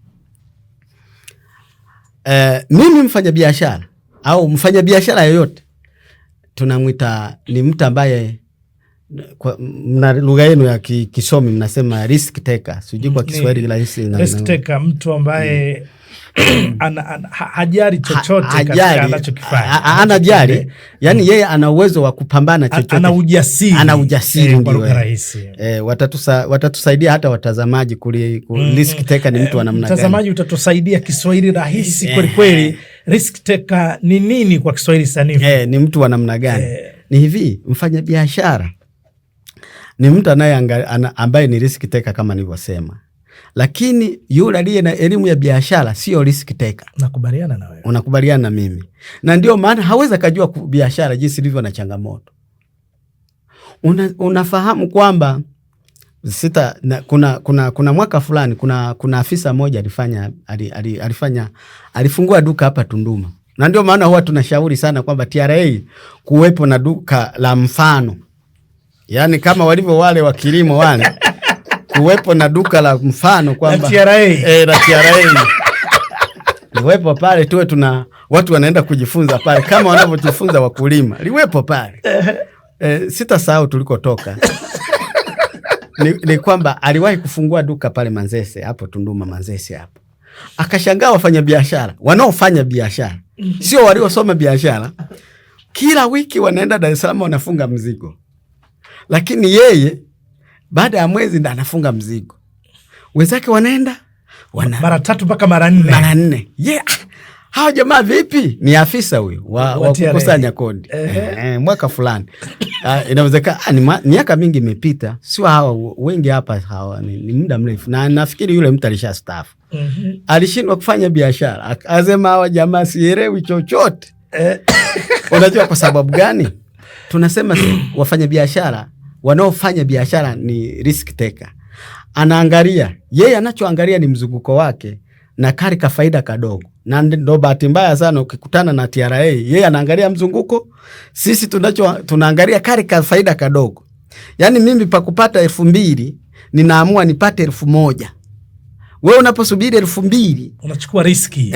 Mimi mfanya biashara au mfanya biashara yoyote tunamwita ni mtu ambaye mna lugha yenu ya kisomi mnasema risk taker, sijui kwa Kiswahili rahisi. Risk taker, mtu ambaye hajali chochote katika anachokifanya. Anajali, yani yeye ana uwezo wa kupambana chochote. Ana ujasiri kwa lugha rahisi. Watatusaidia hata watazamaji risk taker ni mtu wa namna gani. Mtazamaji utatusaidia Kiswahili rahisi kweli kweli. Risk taker ni nini kwa Kiswahili sanifu? Ni mtu wa namna gani? Ni hivi, mfanya biashara ni mtu ambaye ni risk taker kama nilivyosema. Lakini yule aliye na elimu ya biashara sio risk taker. Nakubaliana na wewe. Unakubaliana na mimi. Na ndio maana hawezi kujua biashara jinsi ilivyo na changamoto. Unafahamu kwamba kuna mwaka fulani kuna afisa mmoja alifungua duka hapa Tunduma. Na ndio maana huwa tunashauri sana kwamba TRA kuwepo na duka la mfano. Yaani kama walivyo wale wa kilimo wale kuwepo na duka la mfano kwamba la TRA liwepo pale, tuwe watu wanaenda kujifunza pale kama wanavyojifunza wakulima, liwepo pale. Sitasahau tulikotoka ni kwamba aliwahi kufungua duka pale Manzese hapo Tunduma, Manzese hapo. Akashangaa wafanya biashara wanaofanya biashara, sio waliosoma biashara, kila wiki wanaenda Dar es Salaam wanafunga mzigo, lakini yeye baada ya mwezi ndo anafunga mzigo. Wenzake wanaenda mara 3 mpaka mara 4. Hawa jamaa vipi? Ni afisa huyu wa kukusanya kodi. Mwaka fulani. Inawezekana miaka mingi imepita. Sio hawa wengi hapa, hawa ni muda mrefu. Na nafikiri yule mtu alishastaafu. Alishindwa kufanya biashara. Akasema hawa jamaa sielewi chochote. Unajua kwa sababu gani? Tunasema wafanya biashara, wanaofanya biashara ni risk taker. Anaangalia, yeye anachoangalia ni mzunguko wake na kari ka faida kadogo. Na ndo bahati mbaya sana ukikutana na TRA, yeye anaangalia mzunguko, sisi tunaangalia kari ka faida kadogo. Yaani mimi pa kupata 2,000 ninaamua nipate 1,000. Wewe unaposubiri 2,000 unachukua riski.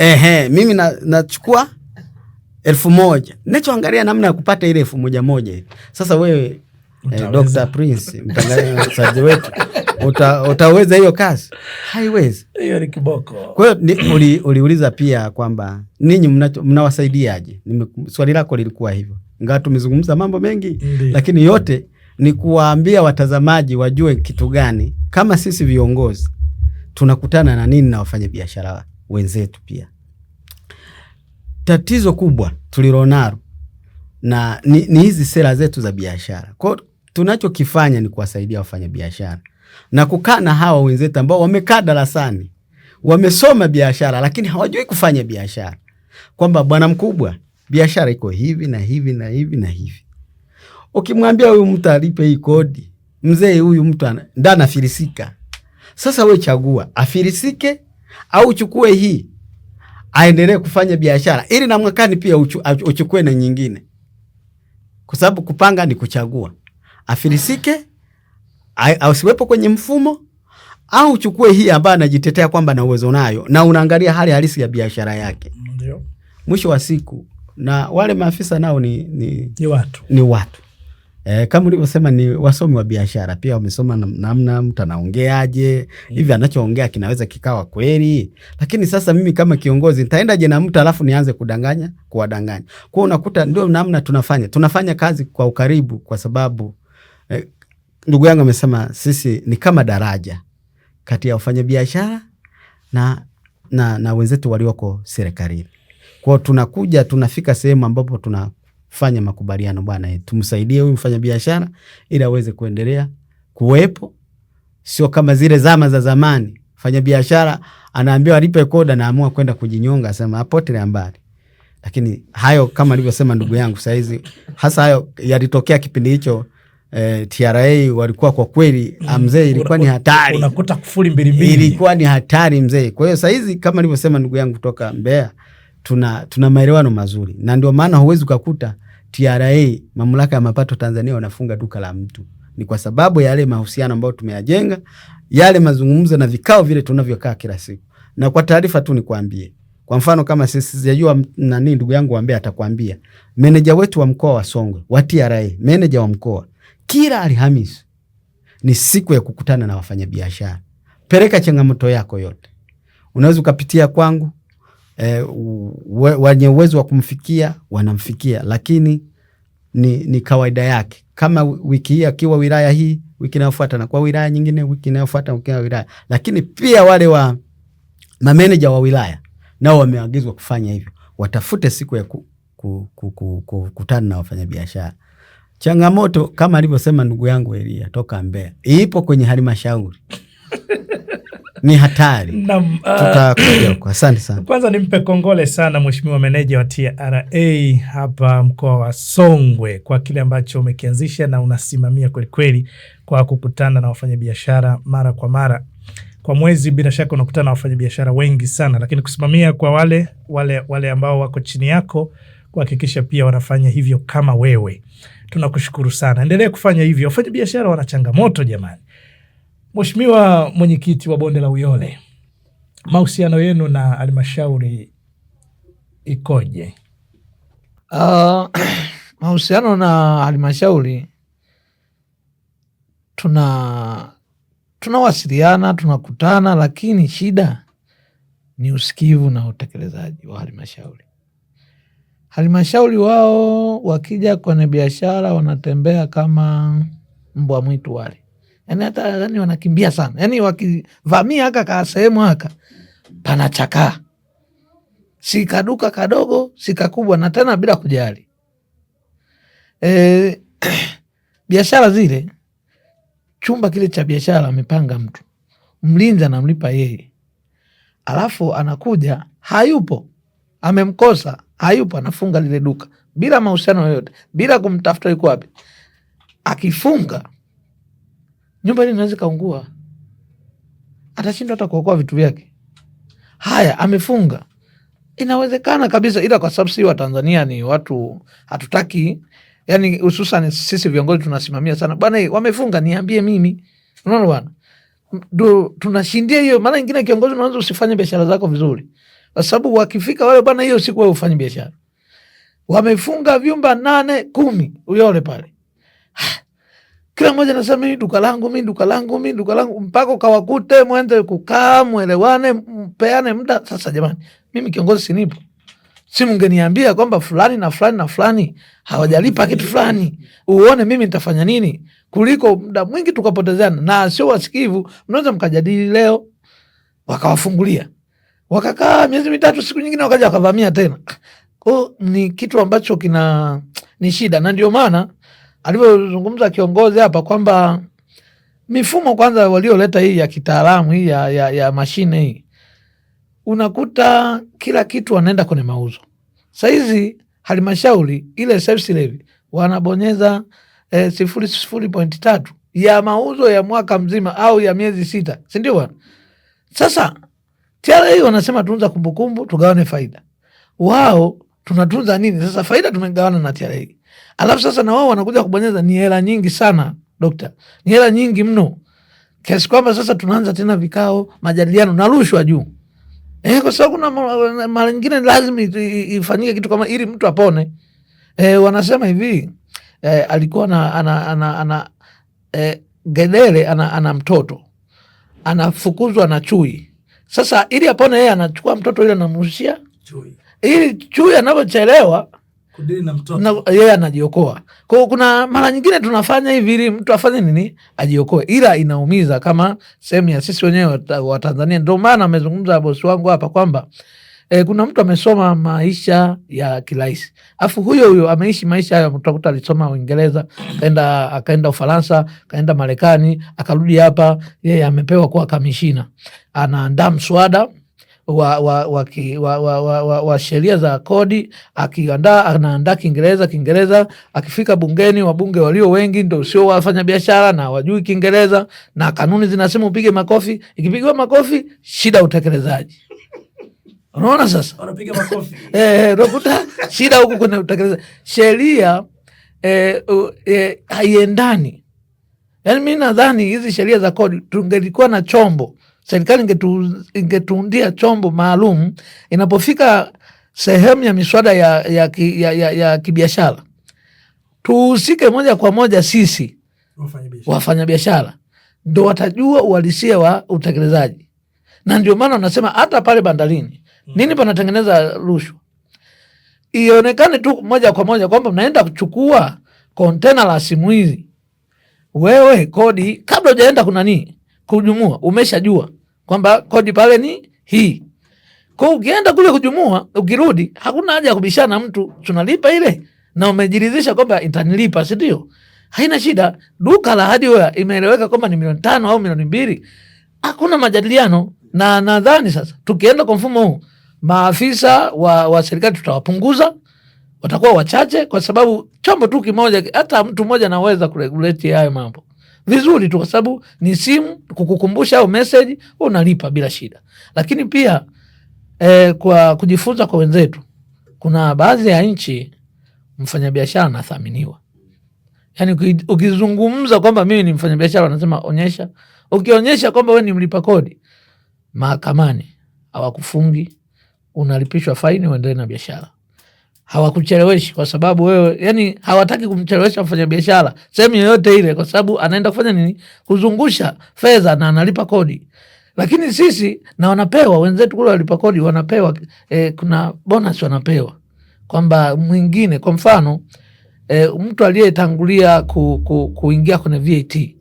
Mimi nachukua 1,000. Ninachoangalia namna ya kupata ile 1,000. Sasa wewe Dr. Prince, mtangazaji wetu, utaweza hiyo kazi? Haiwezi. Hiyo ni kiboko. Kwa hiyo uliuliza pia kwamba ninyi mnawasaidiaje? Swali lako lilikuwa hivyo. Ingawa tumezungumza mambo mengi, lakini yote ni kuwaambia watazamaji wajue kitu gani kama sisi viongozi tunakutana na nini na wafanya biashara wenzetu pia. Tatizo kubwa tulilonalo na ni hizi sera zetu za biashara. Kwa hiyo tunachokifanya ni kuwasaidia wafanya biashara na kukaa na hawa wenzetu ambao wamekaa darasani, wamesoma biashara lakini hawajui kufanya biashara. Kwamba bwana mkubwa, biashara iko hivi na hivi na hivi na hivi. Ukimwambia huyu mtu alipe hii kodi, mzee huyu mtu ndana filisika. Sasa we chagua, afilisike au uchukue hii aendelee kufanya biashara ili na mwakani pia uchukue na nyingine. Kwa sababu kupanga ni kuchagua. Afilisike au siwepo kwenye mfumo au uchukue hii ambayo anajitetea kwamba na uwezo nayo na unaangalia hali halisi ya biashara yake. Ndio. Mwisho wa siku na wale maafisa nao ni watu. Ni watu. Kama ulivyosema ni wasomi wa biashara pia wamesoma namna mtu anaongeaje, hivi anachoongea kinaweza kikawa kweli. Lakini sasa mimi kama kiongozi nitaendaje na mtu alafu nianze kuwadanganya. Kwa unakuta ndio namna tunafanya kazi kwa ukaribu, kwa sababu ndugu yangu amesema sisi ni kama daraja kati ya wafanya biashara na wenzetu walioko serikalini. Kwa tunafika sehemu ambapo tunafanya makubaliano, bwana tumsaidie huyu mfanya biashara ili aweze kuendelea kuwepo. Sio kama zile zama za zamani, mfanya biashara anaambiwa alipe kodi na amua kwenda kujinyonga, asema apotelea mbali. Lakini hayo kama alivyosema ndugu yangu saizi, hasa hayo yalitokea kipindi hicho. TRA walikuwa kwa kweli mzee, ilikuwa ni hatari. Unakuta kufuli mbili. Ilikuwa ni hatari mzee. Kwa hiyo saizi kama alivyosema ndugu yangu kutoka Mbeya, tuna maelewano mazuri. Na ndio maana huwezi kukuta TRA, mamlaka ya mapato Tanzania, wanafunga duka la mtu. Ni kwa sababu ya yale mahusiano ambayo tumeyajenga, yale mazungumzo na vikao vile tunavyokaa kila siku. Na kwa taarifa tu nikwambie, kwa mfano kama sisi sijajua nani, ndugu yangu ambaye atakwambia, meneja wetu wa mkoa wa Songwe wa TRA, meneja wa mkoa, kila Alhamisi ni siku ya kukutana na wafanyabiashara. Peleka changamoto yako yote, unaweza ukapitia kwangu. Wenye uwezo wa kumfikia wanamfikia, lakini ni kawaida yake. Kama wiki hii akiwa wilaya hii, wiki inayofuata na kwa wilaya nyingine, wiki inayofuata kwa wilaya. Lakini pia wale wa mameneja wa wilaya nao wameagizwa kufanya hivyo, watafute siku ya kukutana na wafanyabiashara. Changamoto kama alivyosema ndugu yangu Elia toka Mbeya, ipo kwenye halmashauri. Ni hatari. Tutakuja huko. Asante sana. Kwanza nimpe kongole sana Mheshimiwa meneja wa TRA hapa mkoa wa Songwe kwa kile ambacho umekianzisha na unasimamia kweli kweli, kwa kukutana na wafanyabiashara mara kwa mara. Kwa mwezi bila shaka unakutana na wafanyabiashara wengi sana, lakini kusimamia kwa wale ambao wako chini yako, kuhakikisha pia wanafanya hivyo kama wewe. Tunakushukuru sana. Endelee kufanya hivyo. Wafanyabiashara wana changamoto jamani. Mheshimiwa mwenyekiti wa Bonde la Uyole, mahusiano yenu na halmashauri ikoje? Mahusiano na halmashauri, tunawasiliana, tunakutana, lakini shida ni usikivu na utekelezaji wa halmashauri. Halmashauri wao wakija kwenye biashara wanatembea kama mbwa mwitu wale. Yani wanakimbia sana. Yani wakivamia haka ka sehemu haka panachakaa. Si kaduka kadogo, si kakubwa, na tena bila kujali. Biashara zile, chumba kile cha biashara amepanga mtu, mlinzi anamlipa yeye, alafu anakuja hayupo, amemkosa, hayupo, anafunga lile duka bila mahusiano yoyote, bila kumtafuta yuko wapi. Akifunga, nyumba ile inaweza kaungua, atashindwa hata kuokoa vitu vyake. Haya, amefunga, inawezekana kabisa, ila kwa sababu si wa Tanzania ni watu hatutaki, yani hususan sisi viongozi tunasimamia sana, bwana wamefunga niambie mimi, unaona bwana, tunashindia hiyo. Mara nyingine kiongozi unaanza usifanye biashara zako vizuri, kwa sababu wakifika wale bwana, hiyo siku wewe ufanye biashara. Wamefunga vyumba 8, 10 Uyole pale, kila mmoja anasema mimi duka langu, mpaka ukawakute mwende kukaa muelewane, mpeane muda. Sasa jamani, mimi kiongozi sinipo, si mngeniambia kwamba fulani na fulani na fulani hawajalipa kitu fulani, uone mimi nitafanya nini, kuliko muda mwingi tukapotezeana na sio wasikivu. Mnaweza mkajadili leo, wakawafungulia, wakakaa miezi 3, siku nyingine wakaja wakavamia tena. Kwa ni kitu ambacho ni shida, na ndio maana alivyozungumza kiongozi hapa kwamba mifumo kwanza walioleta hii ya kitaalamu hii ya mashine hii, unakuta kila kitu wanaenda kwenye mauzo. Saizi halmashauri ile service levy wanabonyeza 0.3 ya mauzo ya mwaka mzima au ya miezi 6, si ndio bwana? Sasa TRA wanasema tunza kumbukumbu tugawane faida. Wao tunatunza nini? Sasa faida tumegawana na TRA. Alafu sasa na wao wanakuja kubonyeza, ni hela nyingi sana dokta, ni hela nyingi mno, kiasi kwamba sasa tunaanza tena vikao, majadiliano na rushwa juu. Kwa sababu kuna mara nyingine lazima ifanyike kitu kama ili mtu apone. Wanasema hivi, alikuwa ana gedele ana mtoto anafukuzwa na chui. Sasa ili apone yeye anachukua mtoto ile anamrushia chui, ili chui anapochelewa yeye anajiokoa. Kwa kuna mara nyingine tunafanya hivi ili mtu afanye nini, ajiokoe, ila inaumiza kama sehemu ya sisi wenyewe wa Tanzania. Ndio maana amezungumza bosi wangu hapa kwamba kuna mtu amesoma maisha ya kiraisi, afu huyo ameishi maisha hayo, utakuta alisoma Uingereza, akaenda Ufaransa, kaenda Marekani, akarudi hapa, yeye amepewa kuwa kamishina, anaandaa mswada wa sheria za kodi, anaandaa Kiingereza, akifika bungeni, wabunge walio wengi ndio sio wafanya biashara na wajui Kiingereza, na kanuni zinasema upige makofi, ikipigwa makofi shida utekelezaji. Unaona sasa wanapiga makofi. Unakuta shida huku kwenye utekelezaji sheria haiendani. Yani mi nadhani hizi sheria za kodi tungelikuwa na chombo, serikali ingetuundia chombo maalum inapofika sehemu ya miswada ya kibiashara, tuhusike moja kwa moja sisi wafanyabiashara, ndo watajua uhalisia wa utekelezaji. Na ndio maana unasema hata pale bandarini nini panatengeneza rushwa, ionekane tu moja kwa moja kwamba mnaenda kuchukua kontena la simu hizi, wewe kodi kabla hujaenda kujumua umeshajua kwamba kodi pale ni hii. Kwa ukienda kule kujumua, ukirudi hakuna haja ya kubishana mtu, tunalipa ile na umejiridhisha kwamba itanilipa, si ndio? Haina shida. Duka la hardware imeeleweka kwamba ni milioni 5 au milioni 2, hakuna majadiliano. Na nadhani sasa tukienda kwa mfumo huu, maafisa wa serikali tutawapunguza, watakuwa wachache, kwa sababu chombo tu kimoja, hata mtu mmoja anaweza kuregulate hayo mambo vizuri tu, kwa sababu ni simu kukukumbusha au message, unalipa bila shida. Lakini pia kwa kujifunza kwa wenzetu, kuna baadhi ya nchi mfanyabiashara anathaminiwa. Yani ukizungumza kwamba mimi ni mfanyabiashara, wanasema onyesha. Ukionyesha kwamba wewe ni mlipa kodi, mahakamani hawakufungi, unalipishwa faini, uendelee na biashara. Hawakucheleweshi kwa sababu wewe, yani hawataki kumchelewesha mfanyabiashara sehemu yoyote ile, kwa sababu anaenda kufanya nini? Kuzungusha fedha na analipa kodi. Lakini sisi na wanapewa wenzetu kule walipa kodi, wanapewa kuna bonus wanapewa, kwamba mwingine, kwa mfano mtu aliyetangulia kuingia kwenye VAT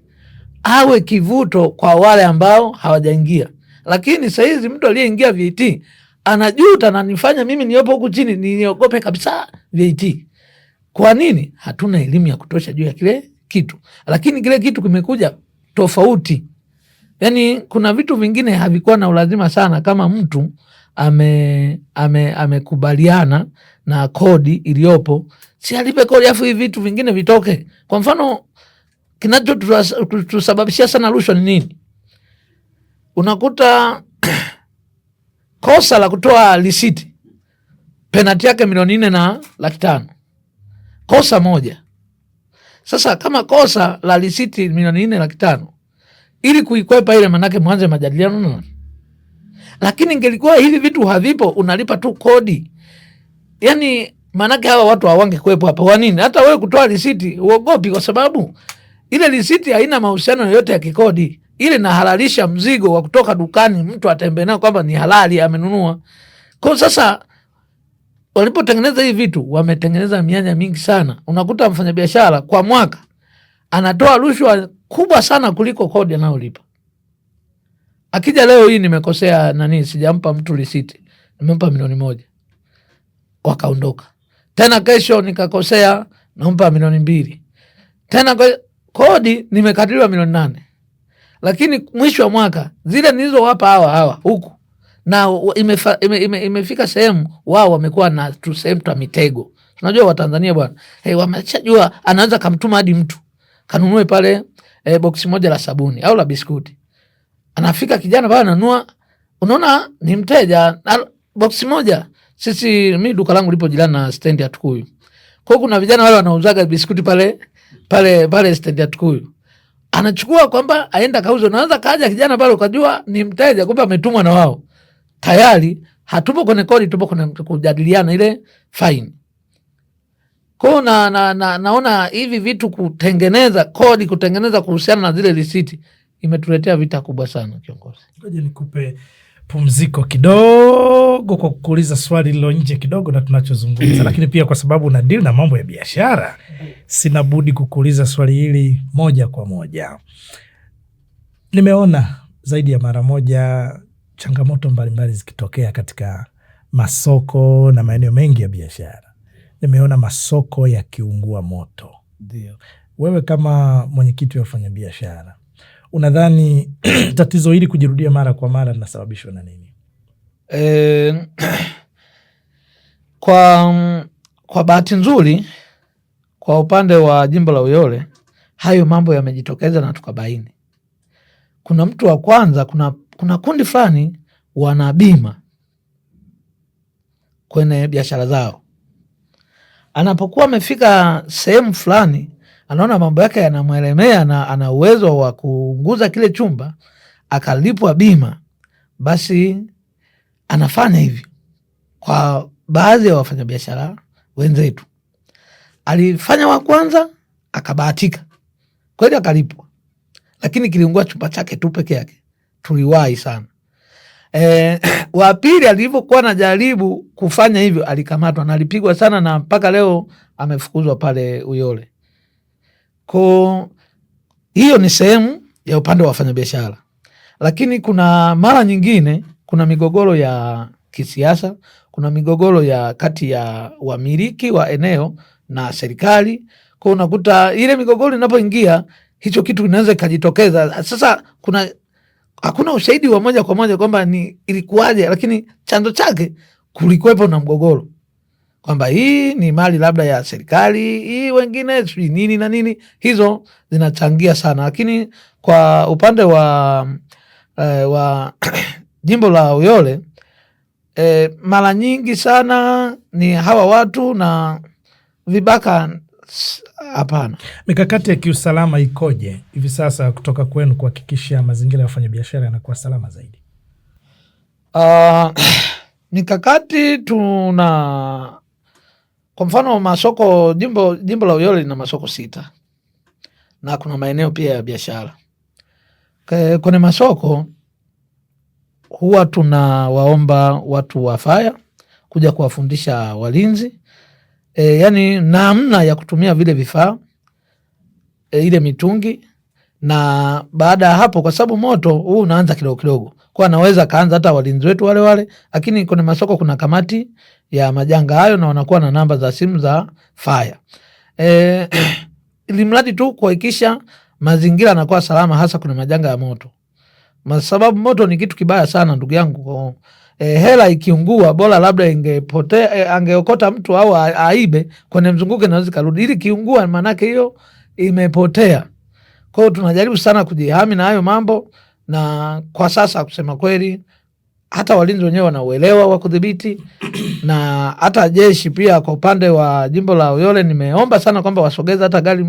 awe kivuto kwa wale ambao hawajaingia. Lakini sahizi mtu aliyeingia VAT anajuta na nifanya mimi niopo huku chini niogope kabisa VAT. Kwa nini? Hatuna elimu ya kutosha juu ya kile kitu. Lakini kile kitu kimekuja tofauti. Yani kuna vitu vingine havikuwa na ulazima sana, kama mtu amekubaliana na kodi iliyopo, si alipe kodi afu hivi vitu vingine vitoke. Kwa mfano, kinachotusababishia sana rushwa ni nini? Unakuta kosa la kutoa risiti penalty yake 4,405,000 kosa moja. Sasa kama kosa la risiti 4,405,000, ili kuikwepa ile, manake mwanze majadiliano. Lakini ingelikuwa hivi vitu havipo, unalipa tu kodi, yani manake hawa watu hawange kuwepo hapa. Kwa nini? Hata wewe kutoa risiti uogopi, kwa sababu ile risiti haina mahusiano yoyote ya kikodi. Ile nahalalisha mzigo wa kutoka dukani, mtu atembe nao kwamba ni halali, amenunua. Kwa sasa walipotengeneza hivi vitu, wametengeneza mianya mingi sana. Unakuta mfanyabiashara kwa mwaka anatoa rushwa kubwa sana kuliko kodi anayolipa. Akija leo hii nimekosea sijampa mtu risiti, nimempa 1,000,000, wakaondoka. Tena kesho nikakosea, nampa 2,000,000. Tena kodi nimekadiriwa 8,000,000. Lakini mwisho wa mwaka zile nilizowapa hawa huku, na imefika sehemu wao wamekuwa na sehemu twa mitego. Unajua Watanzania bwana, wameshajua, anaweza kamtuma hadi mtu kanunue pale boksi moja la sabuni au la biskuti. Anafika kijana pale ananunua, unaona ni mteja, boksi moja. Mi duka langu lipo jirani na stendi ya Tukuyu. Kwa kuna vijana wale wanauzaga biskuti pale stendi ya Tukuyu. Anachukua kwamba aenda kauze. Unaweza kaja kijana pale ukajua ni mteja, kumbe ametumwa na wao. Tayari hatupo kwenye kodi, tupo kwenye kujadiliana ile fine. Kwa naona hivi vitu kutengeneza kodi, kutengeneza kuhusiana na zile risiti, imetuletea vita kubwa sana kiongozi. Ngoja nikupe pumziko kidogo kwa kuuliza swali lilo nje kidogo na tunachozungumza, lakini pia kwa sababu una deal na mambo ya biashara, sina budi kukuuliza swali hili moja kwa moja. Nimeona zaidi ya mara moja changamoto mbalimbali zikitokea katika masoko na maeneo mengi ya biashara. Nimeona masoko yakiungua moto. Ndio. Wewe kama mwenyekiti wa wafanyabiashara, unadhani tatizo hili kujirudia mara kwa mara linasababishwa na nini? Kwa bahati nzuri, kwa upande wa jimbo la Uyole hayo mambo yamejitokeza na tukabaini. Kuna mtu wa kwanza, kuna kundi fulani wana bima kwenye biashara zao. Anapokuwa amefika sehemu fulani, anaona mambo yake yanamwelemea na ana uwezo wa kuunguza kile chumba akalipwa bima, basi anafanya hivyo. Kwa baadhi ya wafanyabiashara wenzetu, alifanya wa kwanza akabahatika kweli akalipwa, lakini kiliungua chumba chake tu peke yake. Tuliwahi sana. Wa pili alivyokuwa anajaribu kufanya hivyo alikamatwa na alipigwa sana, na mpaka leo amefukuzwa pale Uyole. Kwa hiyo ni sehemu ya upande wa wafanyabiashara, lakini kuna mara nyingine kuna migogoro ya kisiasa, kuna migogoro ya kati ya wamiliki wa eneo na serikali. Kwa unakuta ile migogoro inapoingia, hicho kitu kinaweza kikajitokeza. Sasa hakuna ushahidi wa moja kwa moja kwamba ni ilikuwaje, lakini chanzo chake kulikuwepo na mgogoro, kwamba hii ni mali labda ya serikali, hii wengine sijui nini na nini. Hizo zinachangia sana, lakini kwa upande wa jimbo la Uyole mara nyingi sana ni hawa watu na vibaka. Hapana. Mikakati ya kiusalama ikoje hivi sasa kutoka kwenu kuhakikisha mazingira ya wafanyabiashara yanakuwa salama zaidi? Mikakati kwa mfano masoko, jimbo la Uyole lina masoko 6 na kuna maeneo pia ya biashara. Kwenye masoko huwa tunawaomba watu wa faya kuja kuwafundisha walinzi yani namna ya kutumia vile vifaa ile mitungi, na baada ya hapo, kwa sababu moto huu unaanza kidogo kidogo, kwa anaweza kaanza hata walinzi wetu wale, lakini kwenye masoko kuna kamati ya majanga hayo na wanakuwa na namba za simu za faya ili mradi tu kuhakikisha mazingira yanakuwa salama, hasa kuna majanga ya moto, sababu moto ni kitu kibaya sana ndugu yangu. Hela ikiungua bora labda ingepotea, angeokota mtu au aibe kwenye mzunguko, inaweza karudi. Ili kiungua maanake hiyo imepotea. Kwa hiyo tunajaribu sana kujihami na hayo mambo, na kwa sasa kusema kweli hata walinzi wenyewe wanauelewa wa kudhibiti na hata jeshi pia. Kwa upande wa jimbo la Uyole nimeomba sana kwamba wasogeze hata gari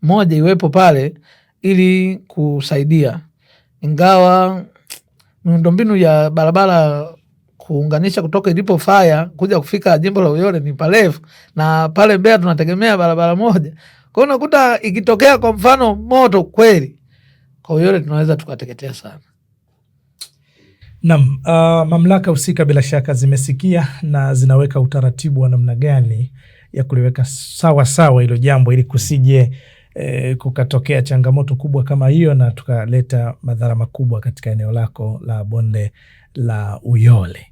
moja iwepo pale ili kusaidia, ingawa miundombinu ya barabara kuunganisha kutoka ilipo faya kuja kufika jimbo la Uyole ni parefu, na pale Mbeya tunategemea barabara moja. Kwa hiyo unakuta ikitokea kwa mfano moto kweli, kwa Uyole tunaweza tukateketea sana. Naam, mamlaka husika bila shaka zimesikia na zinaweka utaratibu wa namna gani ya kuliweka sawa hilo jambo, ili kusije kukatokea changamoto kubwa kama hiyo na tukaleta madhara makubwa katika eneo lako la bonde la Uyole.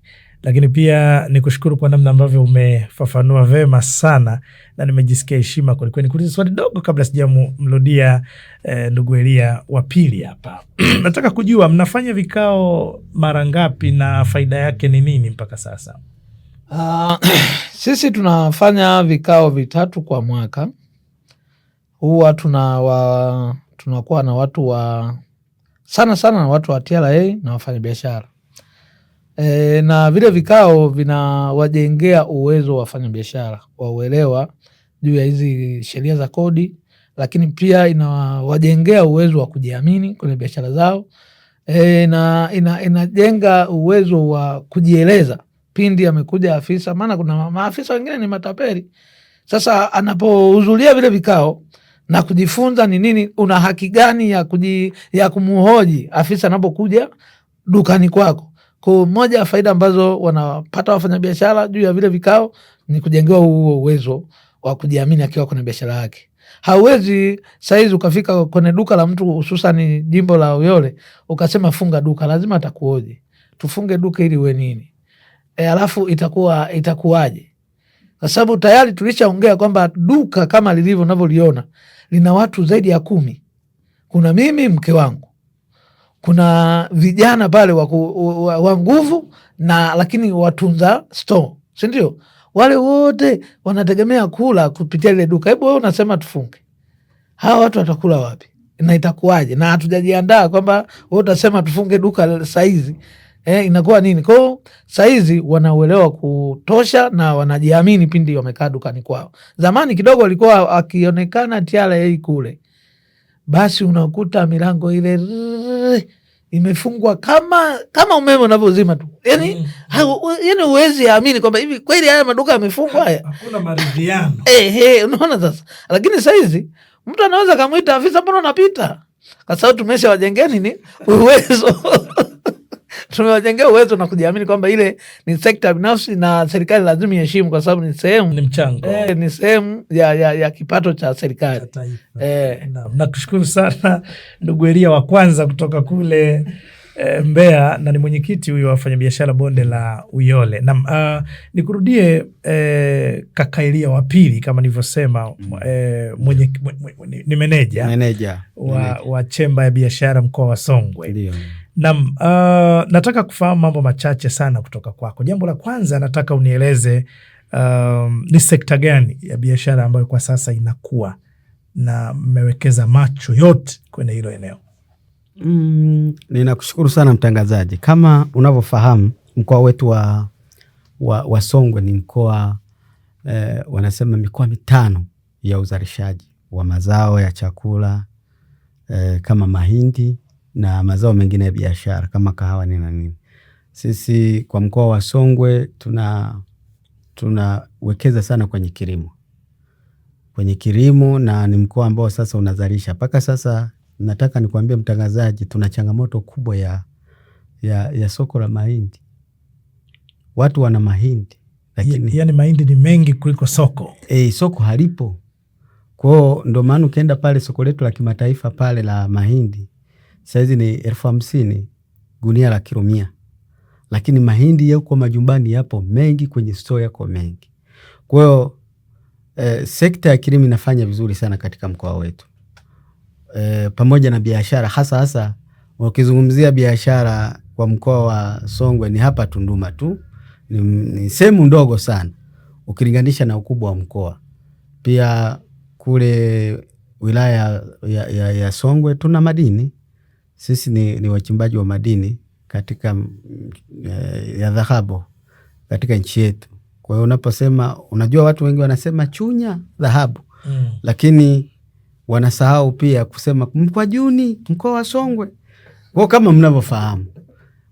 Lakini pia ni kushukuru kwa namna ambavyo umefafanua vema sana na nimejisikia heshima kwelikweli. Nikuulize swali dogo kabla sijamrudia ndugu Elia wa pili hapa. Nataka kujua mnafanya vikao mara ngapi na faida yake ni nini mpaka sasa? Sisi tunafanya vikao 3 kwa mwaka. Huwa tunakuwa na watu wa sana na watu wa TRA na wafanya biashara. Na vile vikao vinawajengea uwezo wa wafanya biashara wa uelewa juu ya hizi sheria za kodi, lakini pia inawajengea uwezo wa kujiamini kwenye biashara zao. Na inajenga uwezo wa kujieleza pindi amekuja afisa, maana kuna maafisa wengine ni matapeli. Sasa anapohudhuria vile vikao na kujifunza ni nini, una haki gani ya kumuhoji afisa anapokuja dukani kwako. Kwa moja ya faida ambazo wanapata wafanyabiashara juu ya vile vikao ni kujengewa huo uwezo wa kujiamini akiwa kwenye biashara yake. Hauwezi saizi ukafika kwenye duka la mtu, hususan jimbo la Uyole, ukasema funga duka, lazima atakuoje. Tufunge duka ili uwe nini? Alafu itakuwaje? Kwa sababu tayari tulishaongea kwamba duka kama lilivyo unavyoliona lina watu zaidi ya 10. Kuna mimi, mke wangu, kuna vijana pale wa nguvu na lakini watunza store, si ndio? Wale wote wanategemea kula kupitia ile duka. Hebu wewe unasema tufunge, hawa watu watakula wapi na itakuwaje? Na hatujajiandaa kwamba wewe utasema tufunge duka saizi inakuwa nini kwao. Saizi wanauelewa kutosha na wanajiamini pindi wamekaa dukani kwao. Zamani kidogo walikuwa akionekana TRA kule, basi unakuta milango ile imefungwa kama umeme unavyozima tu, yani huwezi amini kwamba hivi kweli haya maduka yamefungwa haya, hakuna maridhiano. Unaona sasa. Lakini saizi mtu anaweza kamwita afisa, mbona unapita? Kwa sababu tumesha wajengea nini uwezo tumewajengea uwezo na kujiamini kwamba ile ni sekta binafsi na serikali lazima iheshimu, kwa sababu ni sehemu, ni mchango, ni sehemu ya kipato cha serikali. Nakushukuru sana ndugu Elia wa kwanza kutoka kule Mbeya, na ni mwenyekiti huyo wa wafanyabiashara bonde la Uyole. Na nikurudie kaka Elia wa pili, kama nilivyosema, ni meneja wa chemba ya biashara mkoa wa Songwe. Ndiyo. Nataka kufahamu mambo machache sana kutoka kwako. Jambo la kwanza nataka unieleze ni sekta gani ya biashara ambayo kwa sasa inakuwa na mmewekeza macho yote kwenye hilo eneo? Ninakushukuru sana mtangazaji. Kama unavyofahamu, mkoa wetu wa Songwe ni mkoa wanasema mikoa 5 ya uzalishaji wa mazao ya chakula kama mahindi na mazao mengine ya biashara kama kahawa na nini. Sisi kwa mkoa wa Songwe tunawekeza sana kwenye kilimo na ni mkoa ambao sasa unazalisha. Mpaka sasa nataka nikwambie mtangazaji, tuna changamoto kubwa ya soko la mahindi. Watu wana mahindi lakini yani mahindi ni mengi kuliko soko. Soko halipo. Kwao ndo maana ukienda pale soko letu la kimataifa pale la mahindi saizi ni 50,000 gunia la kilo 100. Lakini mahindi yako majumbani yapo mengi, kwenye store yako mengi. Kwa hiyo sekta ya kilimo inafanya vizuri sana katika mkoa wetu. Pamoja na biashara, hasa ukizungumzia biashara kwa mkoa wa Songwe ni hapa Tunduma tu. Ni sehemu ndogo sana ukilinganisha na ukubwa wa mkoa. Pia kule wilaya ya Songwe tuna madini. Sisi ni wachimbaji wa madini katika ya dhahabu katika nchi yetu. Kwa hiyo unaposema, unajua watu wengi wanasema Chunya dhahabu, lakini wanasahau pia kusema Mkwajuni, mkoa wa Songwe. Kwa kama mnavyofahamu,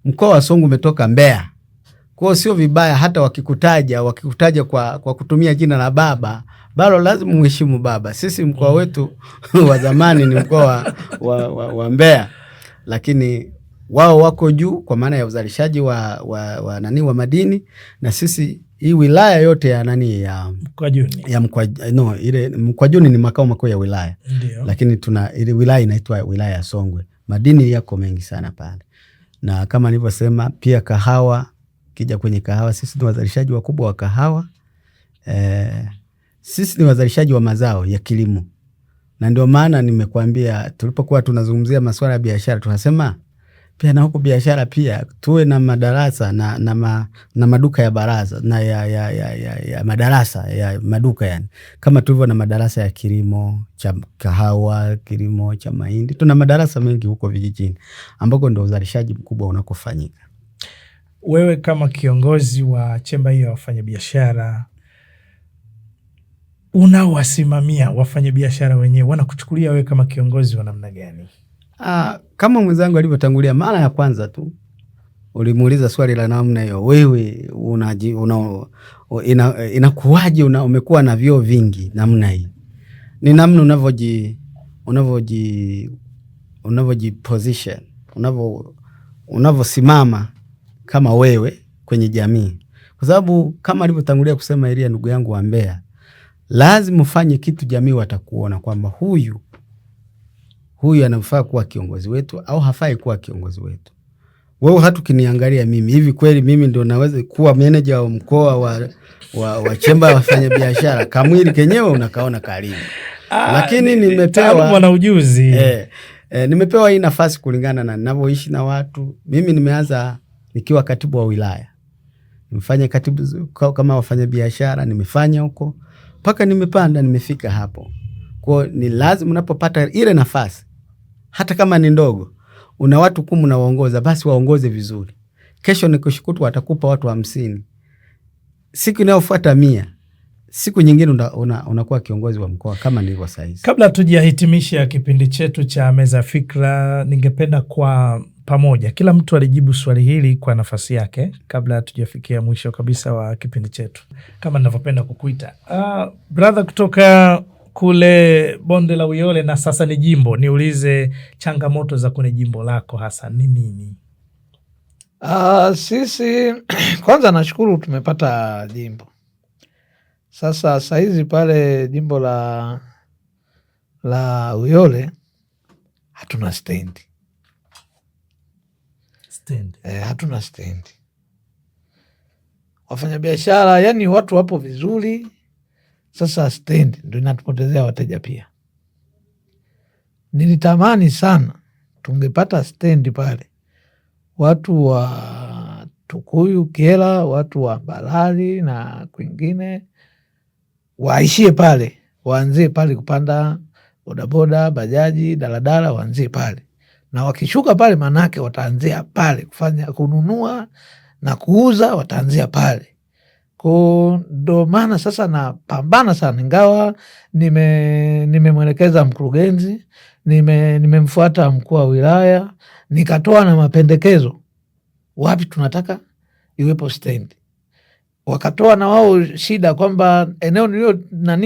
mkoa wa Songwe umetoka Mbeya. Kwa sio vibaya hata wakikutaja kwa kutumia jina la baba, bado lazima muheshimu baba. Sisi mkoa wetu wa zamani ni mkoa wa Mbeya, lakini wao wako juu kwa maana ya uzalishaji wa madini, na sisi hii wilaya yote ya Mkwajuni ni makao makuu ya wilaya. Ndiyo. Lakini tuna ile wilaya inaitwa wilaya ya Songwe. Madini yako mengi sana pale. Na kama nilivyosema pia kahawa, kija kwenye kahawa sisi ni wazalishaji wakubwa wa kahawa. Sisi ni wazalishaji wa mazao ya kilimo. Na ndio maana nimekuambia tulipokuwa tunazungumzia masuala ya biashara tunasema pia na huko biashara pia tuwe na madarasa na maduka ya baraza na ya madarasa ya maduka, yani kama tulivyo na madarasa ya kilimo cha kahawa, kilimo cha mahindi. Tuna madarasa mengi huko vijijini ambako ndio uzalishaji mkubwa unakofanyika. Wewe kama kiongozi wa chemba hiyo ya wafanyabiashara, unawasimamia wafanyabiashara wenyewe, wanakuchukulia wewe kama kiongozi wa namna gani? Kama mwenzangu alivyotangulia, mara ya kwanza tu ulimuuliza swali la namna hiyo, wewe inakuwaje umekuwa na vyeo vingi namna hii? Ni namna unavyojiposition, unavyosimama kama wewe kwenye jamii. Kwa sababu kama alivyotangulia kusema Elia ndugu yangu wa Mbeya, lazima ufanye kitu jamii watakuona kwamba huyu anafaa kuwa kiongozi wetu au hafai kuwa kiongozi wetu. Wewe hata ukiniangalia mimi, hivi kweli mimi ndio naweza kuwa meneja wa mkoa wa chemba ya wafanyabiashara? Kamwili kenyewe unakaona karibu. Lakini nimepewa na ujuzi. Nimepewa hii nafasi kulingana na ninavyoishi na watu. Mimi nimeanza nikiwa katibu wa wilaya. Nimefanya katibu kama wafanyabiashara, nimefanya huko mpaka nimepanda, nimefika hapo. Kwa ni lazima unapopata ile nafasi, hata kama ni ndogo, una watu 10 unawaongoza, basi waongoze vizuri. kesho ni kushukuru watakupa watu 50, siku inayofuata 100, siku nyingine unakuwa kiongozi wa mkoa kama nilivyo saizi. Kabla tujahitimisha kipindi chetu cha Meza Fikra, ningependa kwa pamoja kila mtu alijibu swali hili kwa nafasi yake kabla tujafikia mwisho kabisa wa kipindi chetu, kama ninavyopenda kukuita. Brother kutoka kule bonde la Uyole na sasa ni jimbo, niulize changamoto za kwenye jimbo lako hasa ni nini? Sisi kwanza nashukuru tumepata jimbo. Sasa saizi pale jimbo la Uyole hatuna stendi. Hatuna stendi. Wafanyabiashara yani watu wapo vizuri, sasa stendi ndio inatupotezea wateja pia. Nilitamani sana tungepata stendi pale, watu wa Tukuyu, Kyela, watu wa Mbalali na kwingine waishie pale, waanzie pale kupanda bodaboda, bajaji, daladala, waanzie pale, na wakishuka pale manake wataanzia pale kufanya kununua na kuuza, wataanzia pale. Ndo maana sasa napambana sana, ingawa nimemwelekeza mkurugenzi, nimemfuata mkuu wa wilaya, nikatoa na mapendekezo wapi tunataka iwepo stendi. Wakatoa na wao shida kwamba eneo nilio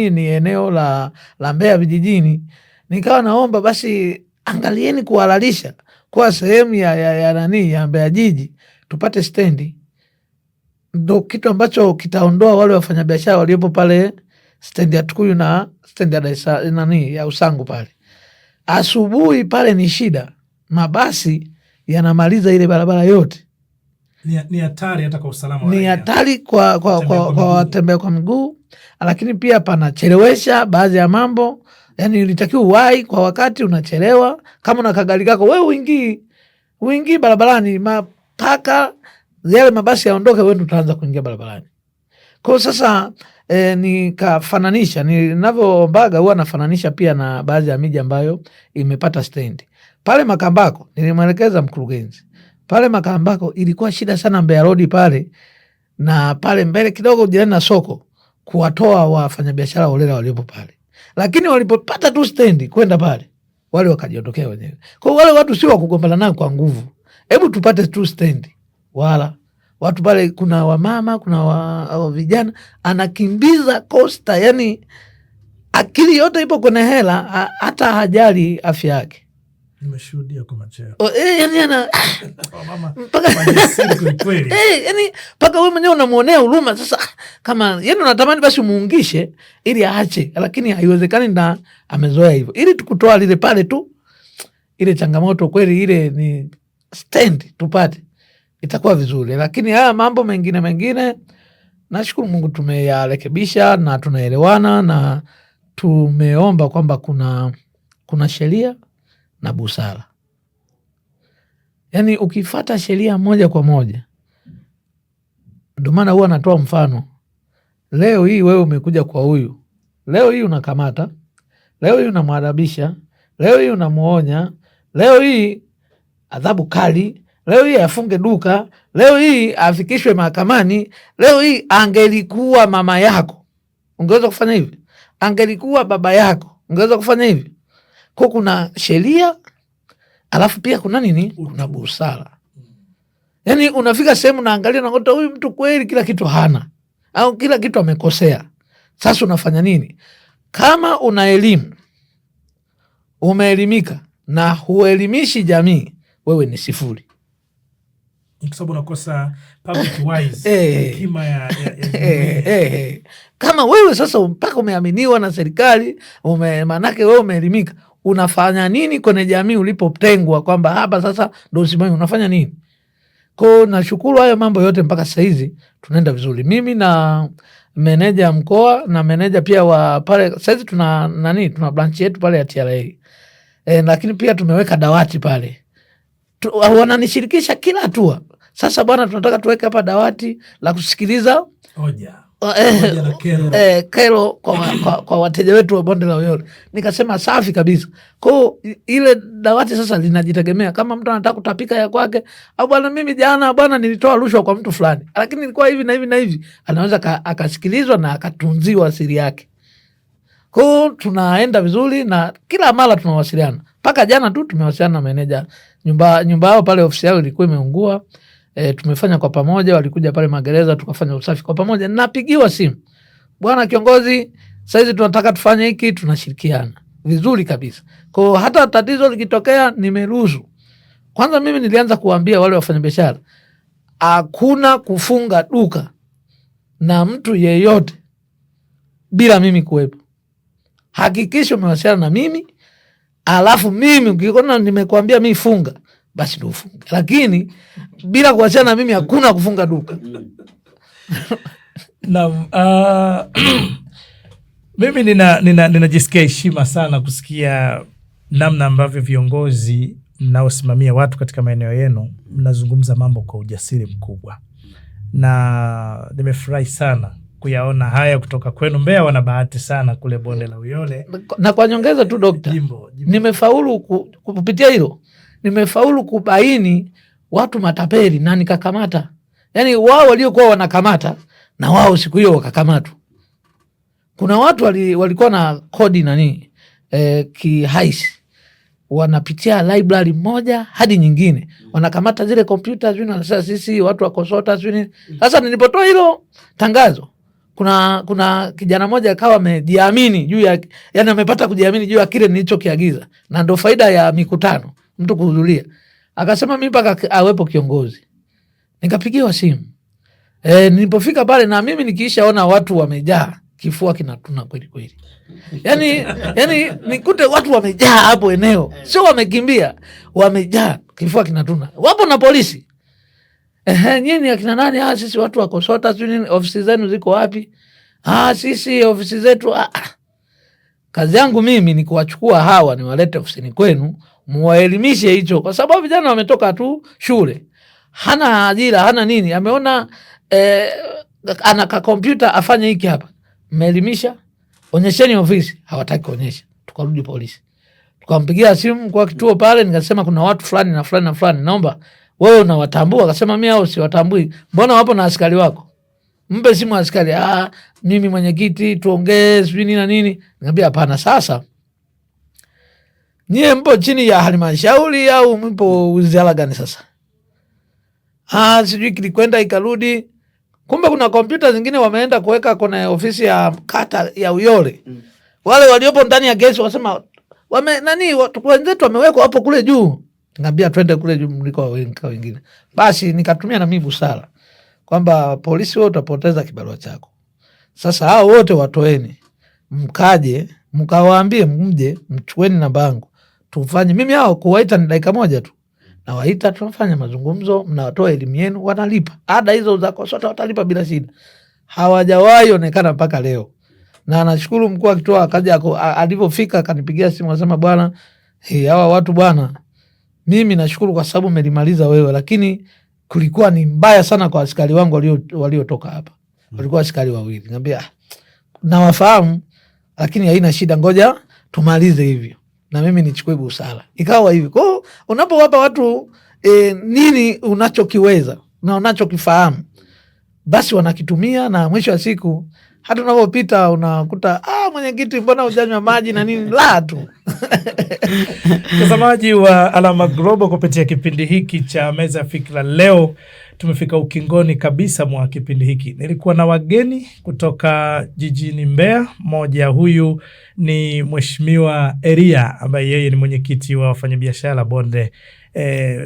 ni eneo la Mbeya vijijini. Nikawa naomba basi angalieni kuhalalisha kwa sehemu ya Mbeya jiji tupate stendi. Ndo kitu ambacho kitaondoa wale wafanyabiashara waliopo pale stendi ya Tukuyu na stendi ya Usangu pale. Asubuhi pale ni shida, mabasi yanamaliza ile barabara yote. Ni hatari hata kwa usalama. Ni hatari kwa watembea kwa miguu, lakini pia panachelewesha baadhi ya mambo. Yani ilitakiwa uwahi kwa wakati, unachelewa. Kama una kagari kako wewe uingii barabarani mpaka yale mabasi yaondoke, wewe utaanza kuingia barabarani. Kwa sasa nikafananisha, ninavyoombaga huwa nafananisha pia na baadhi ya miji ambayo imepata stendi. Pale Makambako nilimwelekeza mkurugenzi, pale Makambako ilikuwa shida sana Mbeya Road pale, na pale mbele kidogo jirani na soko, kuwatoa wafanyabiashara holela waliopo pale. Lakini walipopata tu stendi kwenda pale, wale wakajiondokea wenyewe. Kwa wale watu si wa kugombana nao kwa nguvu. Hebu tupate tu stendi. Wala watu pale, kuna wamama, kuna vijana, anakimbiza Costa, yani akili yote ipo kwenye hela, hata hajali afya yake. Nimeshuhudia kwa macho. Yani ana yani mpaka wewe mwenyewe unamuonea huruma. Sasa kama yani unatamani basi umuungishe ili aache, lakini haiwezekani, na amezoea hivyo. Ili tukutoa lile pale tu, ile changamoto kweli, ile ni stand tupate, itakuwa vizuri. Lakini haya mambo mengine nashukuru Mungu tumeyarekebisha na tunaelewana, na tumeomba kwamba kuna sheria na busara. Yani ukifata sheria moja kwa moja, ndio maana huwa natoa mfano. Leo hii wewe umekuja kwa huyu, leo hii unakamata, leo hii unamwadabisha, leo hii unamuonya, leo hii adhabu kali, leo hii afunge duka, leo hii afikishwe mahakamani. Leo hii angelikuwa mama yako ungeweza kufanya hivi, angelikuwa baba yako ungeweza kufanya hivi. Kwa kuna sheria, alafu pia kuna nini? Kuna busara. Yani unafika sehemu naangalia nakuta huyu mtu kweli kila kitu hana, au kila kitu amekosea. Sasa unafanya nini? Kama una elimu, umeelimika na huelimishi jamii, wewe ni sifuri. Kwa sababu unakosa public wise, hekima ya kama wewe sasa mpaka umeaminiwa na serikali, manake wewe umeelimika, unafanya nini kwenye jamii ulipotengwa kwamba hapa sasa ndo usimami, unafanya nini? Kwa nashukuru hayo mambo yote mpaka sasa hizi tunaenda vizuri. Mimi na meneja mkoa na meneja pia wa pale, sasa hizi tuna branch yetu pale ya TRA. Lakini pia tumeweka dawati pale. wananishirikisha kila hatua. Sasa bwana, tunataka tuweke hapa dawati la kusikiliza kero kwa wateja wetu wa bonde la Uyole. Nikasema safi kabisa. Kwa ile dawati sasa linajitegemea, kama mtu anataka kutapika ya kwake, au bwana mimi jana bwana nilitoa rushwa kwa mtu fulani, lakini nilikuwa hivi na hivi na hivi, anaweza akasikilizwa na akatunziwa siri yake. Kwa tunaenda vizuri na kila mara tunawasiliana. Mpaka jana tu tumewasiliana na meneja nyumba yao pale, ofisi yao ilikuwa imeungua. Tumefanya kwa pamoja, walikuja pale magereza tukafanya usafi kwa pamoja. Napigiwa simu, bwana kiongozi, saizi tunataka tufanye hiki, tunashirikiana vizuri kabisa. Kwa hata tatizo likitokea nimeruhusu. Kwanza mimi nilianza kuambia wale wafanyabiashara, hakuna kufunga duka na mtu yeyote bila mimi kuwepo. Hakikisha umewasiliana na mimi, alafu mimi ukiona nimekuambia mimi funga, basi ndio ufunge, lakini bila kuwasiliana na mimi hakuna kufunga duka. Na mimi ninajisikia heshima sana kusikia namna ambavyo viongozi mnaosimamia watu katika maeneo yenu mnazungumza mambo kwa ujasiri mkubwa, na nimefurahi sana kuyaona haya kutoka kwenu. Mbeya wana bahati sana kule bonde la Uyole. Na kwa nyongeza tu Dokta, nimefaulu kupitia hilo, nimefaulu kubaini watu matapeli na nikakamata. Yani wao waliokuwa wanakamata na wao siku hiyo wakakamatwa. Kuna watu walikuwa na kodi kihaisi, wanapitia library moja hadi nyingine, wanakamata zile kompyuta zini, sasa sisi watu wakosota zini. Sasa nilipotoa hilo tangazo, kuna kijana moja akawa amejiamini juu ya, yani amepata kujiamini juu ya kile nilichokiagiza, na ndo faida ya mikutano mtu kuhudhuria. Akasema mimi mpaka awepo kiongozi. Nikapigiwa simu. Nilipofika pale, na mimi nikiishaona watu wamejaa, kifua kinatuna kweli kweli. Yani nikute watu wamejaa hapo eneo, sio wamekimbia, wamejaa, kifua kinatuna. Wapo na polisi. Nyinyi akina nani? Sisi watu wa Kosota, ofisi zenu ziko wapi? Sisi ofisi zetu. Kazi yangu mimi ni kuwachukua hawa niwalete ofisini kwenu, muwaelimishe hicho, kwa sababu vijana wametoka tu shule, hana ajira, hana nini, ameona ana ka kompyuta afanye hiki hapa. Mmeelimisha, onyesheni ofisi. Hawataki kuonyesha. Tukarudi polisi, tukampigia simu kwa kituo pale, nikasema kuna watu fulani na fulani na fulani, naomba wewe unawatambua? Akasema mimi hao siwatambui. Mbona wapo na askari wako? Mpe simu askari. Mimi mwenyekiti, tuongee sijui nini na nini. Nikamwambia hapana. Sasa nyie mpo chini ya halmashauri au mpo wizara gani sasa? Sijui kilikwenda ikarudi. Kumbe kuna kompyuta zingine wameenda kuweka kwenye ofisi ya kata ya Uyole. Wale waliopo ndani ya gesi wasema wenzetu wamewekwa hapo kule juu. Ngambia twende kule juu mliko wengine. Basi nikatumia na mimi busara kwamba polisi wewe utapoteza kibarua chako. Sasa hao wote watoeni, mkaje, mkawaambie mje, mchukueni namba yangu. Tufanye mimi hao kuwaita ni dakika moja tu. Na waita, tunafanya mazungumzo, mnawatoa elimu yenu, wanalipa. Ada hizo za Kosota watalipa bila shida. Hawajawahi onekana mpaka leo. Na nashukuru mkuu wa kituo akaja, alipofika akanipigia simu akasema bwana, hawa watu bwana, mimi nashukuru kwa sababu umelimaliza wewe, lakini kulikuwa ni mbaya sana kwa askari wangu waliotoka hapa. Walikuwa askari wawili. Ngambia nawafahamu, lakini haina shida, ngoja tumalize hivyo na mimi nichukue busara. Ikawa hivi. Kwa unapowapa watu nini unachokiweza na unachokifahamu, basi wanakitumia, na mwisho wa siku hata unapopita unakuta mwenyekiti, mbona hujanywa maji na nini, la tu. Mtazamaji wa Alama Global, kupitia kipindi hiki cha Meza ya Fikra, leo tumefika ukingoni kabisa mwa kipindi hiki. Nilikuwa na wageni kutoka jijini Mbeya. Mmoja huyu ni Mheshimiwa Eria, ambaye yeye ni mwenyekiti wa wafanyabiashara bonde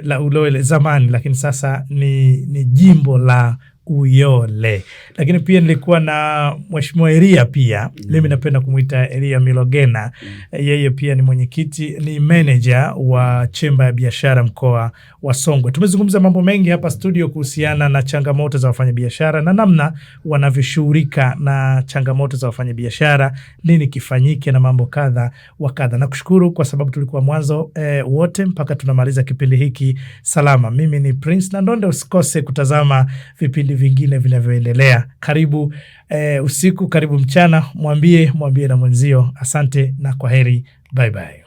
la Uyole zamani, lakini sasa ni jimbo la Uyole. Lakini pia nilikuwa na Mheshimiwa Eria pia. Mimi napenda kumuita Eria Milogena. Yeye pia ni mwenyekiti, ni manager wa chemba ya biashara mkoa wa Songwe. Tumezungumza mambo mengi hapa studio kuhusiana na changamoto za wafanyabiashara na namna wanavyoshughulika na changamoto za wafanyabiashara, nini kifanyike na mambo kadha wa kadha. Nakushukuru kwa sababu tulikuwa mwanzo wote mpaka tunamaliza kipindi hiki salama. Mimi ni Prince Nandonde. Usikose kutazama vipindi vingine vinavyoendelea. Karibu usiku, karibu mchana, mwambie na mwenzio. Asante na kwaheri, bye bye.